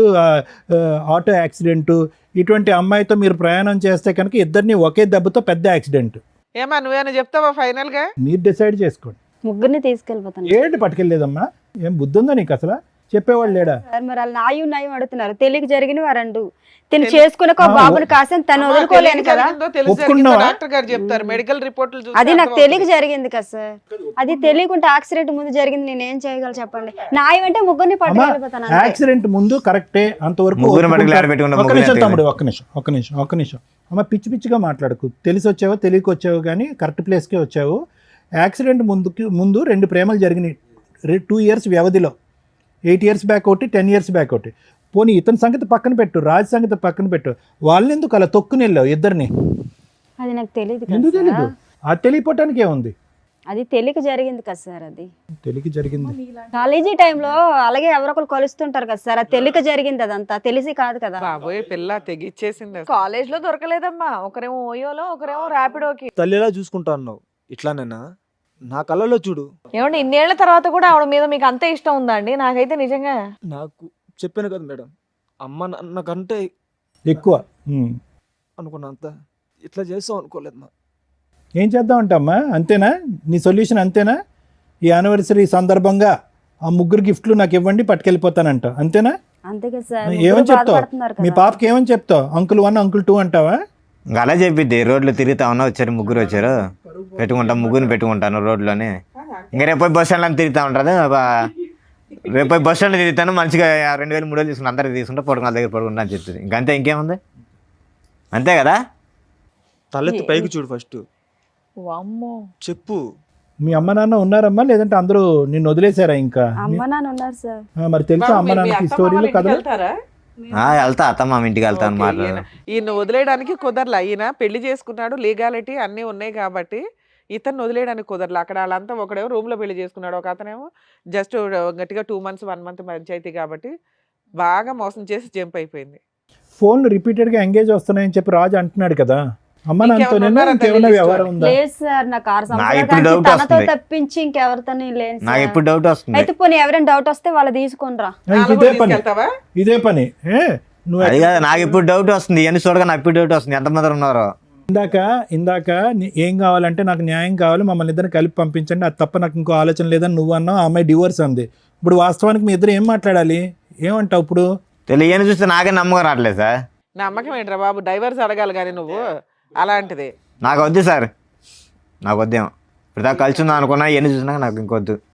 ఆటో యాక్సిడెంట్. ఇటువంటి అమ్మాయితో మీరు ప్రయాణం చేస్తే కనుక ఇద్దరిని ఒకే దెబ్బతో పెద్ద యాక్సిడెంట్. ఏమా నువ్వేనా చెప్తావా ఫైనల్ గా? మీరు డిసైడ్ చేసుకోండి. ముగ్గురిని తీసుకెళ్ళిపోతాను ఏంటి పట్టుకెళ్ళలేదమ్మా? ఏం బుద్ధి ఉందా నీకు అసలు? చెప్పేవాళ్ళు లేడా? సార్. మరి వాళ్ళు నాయం అడుగుతున్నారు. తెలియక జరిగిన వారండు తిని చేసుకున్న ఒక బాబుని కాసిన తను వదులుకోలేను కదా. ఒప్పుకున్నావా? డాక్టర్ గారు చెప్తారు, మెడికల్ రిపోర్ట్లు చూసి అది నాకు అర్థమవుతుంది. తెలియక జరిగింది కదా సార్. అది తెలియకుంటే యాక్సిడెంట్ ముందు జరిగింది, నేను ఏం చేయగలను చెప్పండి? నాయం అంటే ముగ్గురిని పట్టుకెళ్ళిపోతాను అంతే. యాక్సిడెంట్ ముందు కరెక్టే, అంతవరకు ముగ్గురు మటుకు ఒప్పుకుంటా. లారీ పెట్టుకున్న ఒక్క ముగ్గురు నిమిషం ఎత్తుకుని. తమ్ముడు, ఒక్క నిమిషం. అమ్మ, పిచ్చి పిచ్చిగా మాట్లాడకు. తెలిసి వచ్చావో తెలియక వచ్చావు కానీ కరెక్ట్ ప్లేస్కే వచ్చావు. యాక్సిడెంట్ ముందు 2 ప్రేమలు జరిగినాయి 2 ఇయర్స్ వ్యవధిలో. 8 ఇయర్స్ బ్యాక్ ఒకటి, 10 ఇయర్స్ బ్యాక్ ఒకటి. పోనీ ఇతని సంగతి పక్కన పెట్టు, రాజ్ సంగతి పక్కన పెట్టు. వాళ్ళని ఎందుకు అలా తొక్కుని వెళ్ళావు ఇద్దరిని? అది నాకు తెలియదు ఎందుకు కదా తెలీదు? సార్. అది తెలియపోవటానికి ఏముంది? అది తెలియక జరిగింది కదా సార్. అది తెలియక జరిగింది. కాలేజీ టైంలో అలాగే ఎవరొకరు కలుస్తుంటారు కదా సార్. అది తెలియక జరిగింది, అదంతా తెలిసి కాదు కదా. బాబోయ్, పిల్ల తెగిచ్చేసింది అసలు. కాలేజ్ లో దొరకలేదమ్మా, ఒకరేమో ఓయోలో ఒకరేమో ర్యాపిడోకి. తల్లిలా చూసుకుంటా అన్నావు, ఇట్లానేనా? నా కళ్ళలో చూడు. ఏమండి ఇన్నేళ్ల తర్వాత కూడా ఆవిడ మీద మీకు అంతే ఇష్టం ఉందా అండి? నాకైతే నిజంగా నాకు చెప్పాను కదా మేడం, అమ్మ నాకంటే ఎక్కువ. అనుకున్నా, అంత ఇట్లా చేస్తావు అనుకోలేదు మా. ఏం చేద్దామంటమ్మా? అంతేనా నీ సొల్యూషన్? అంతేనా? ఈ యానివర్సరీ సందర్భంగా ఆ 3 గిఫ్ట్లు నాకు ఇవ్వండి, పట్టుకెళ్ళిపోతానంట, అంతేనా? అంతే కదా సార్. ఏమని ముగ్గురు చెప్తావు? బాధపడుతున్నారు మీ కదా. పాపకి ఏమని చెప్తావు? అంకుల్ 1, అంకుల్ 2 అంటావా? ఇంకా అలా చెప్పిద్ది, రోడ్లో తిరుగుతా ఉన్నా, వచ్చారు ముగ్గురు వచ్చారు, పెట్టుకుంటాం, ముగ్గురిని పెట్టుకుంటాను రోడ్లోనే. ఇంకా రేపు బస్ స్టాండ్లో తిరుగుతూ ఉంటుంది. రేపు బస్ స్టాండ్లో తిరుగుతాను, మంచిగా 2000, 3000 తీసుకుని అందరికి తీసుకుంటా, పడుకున్న దగ్గర పడుకుంటా అని చెప్తుంది. ఇంకంతే, ఇంకేముంది? అంతే కదా? తలెత్తి పైకి చూడు ఫస్ట్, వామ్మో. చెప్పు. మీ అమ్మ నాన్న ఉన్నారమ్మా, లేదంటే అందరూ నిన్ను వదిలేశారా ఇంకా? అమ్మ నాన్న ఉన్నారు సార్. మరి తెలుసా బాబు, అమ్మ మీరు మీ నాన్నకి అత్తమ్మ స్టోరీలు వాళ్ళ కదా? ఇంటికి వెళ్తారా? వెళ్తా, అత్తమ్మ ఇంటికి వెళ్తాను ఓకే, మాట్లాడు. ఈయన వదిలేయడానికి కుదరలా. ఈయన పెళ్లి చేసుకున్నాడు, లీగాలిటీ అన్నీ ఉన్నాయి కాబట్టి ఇతను వదిలేయడానికి కుదరలా. అక్కడ వాళ్ళంతా ఒకడేమో రూమ్ లో పెళ్లి చేసుకున్నాడు, ఒక అతనేమో జస్ట్ గట్టిగా 2 months 1 month పంచాయతీ కాబట్టి బాగా మోసం చేసి జంప్ అయిపోయింది. ఫోన్లు రిపీటెడ్గా ఎంగేజ్ వస్తున్నాయని చెప్పి రాజు అంటున్నాడు కదా. అమ్మ నాన్నతో ఉన్నారా ఇంకేమైనా తల్లి వ్యవహారం ఉందా? లేదు సార్, నాకు 6 నాకు ఇప్పుడు సంవత్సరాలు doubt తనతో వస్తుంది. తప్పించి ఇంకెవరితో లేను నాకు సార్. ఇప్పుడు డౌట్ వస్తుంది. అయితే పోనీ ఎవరైనా డౌట్ వస్తే వాళ్ళు తీసుకొనిరా. ఇదే పని, తీసుకెళ్తావా? ఇదే పని. నువ్వు అది కాదు, నాకు ఇప్పుడు డౌట్ వస్తుంది. ఇవన్నీ చూడగా నాకు ఇప్పుడు డౌట్ వస్తుంది, ఎంతమంది ఉన్నారో. ఇందాక ఏం కావాలంటే నాకు న్యాయం కావాలి, మమ్మల్ని ఇద్దరిని కలిపి పంపించండి, అది తప్ప నాకు ఇంకో ఆలోచన లేదని నువ్వు అన్నావు. ఆ అమ్మాయి డివోర్స్ అంది. ఇప్పుడు వాస్తవానికి మీ ఇద్దరు ఏం మాట్లాడాలి? ఏమంటావు ఇప్పుడు? తెలియని చూస్తే నాకే నమ్మకం రావట్లేదు సార్. నమ్మకం ఏంట్రా బాబు, డైవర్స్ అడగాలి కానీ నువ్వు అలాంటిది. నాకు వద్దు సార్, నాకు వద్దేమో. ఇప్పుడు దాకా కలిసి ఉందా అనుకున్నా, ఎన్ని చూసినా నాకు ఇంకొద్దు.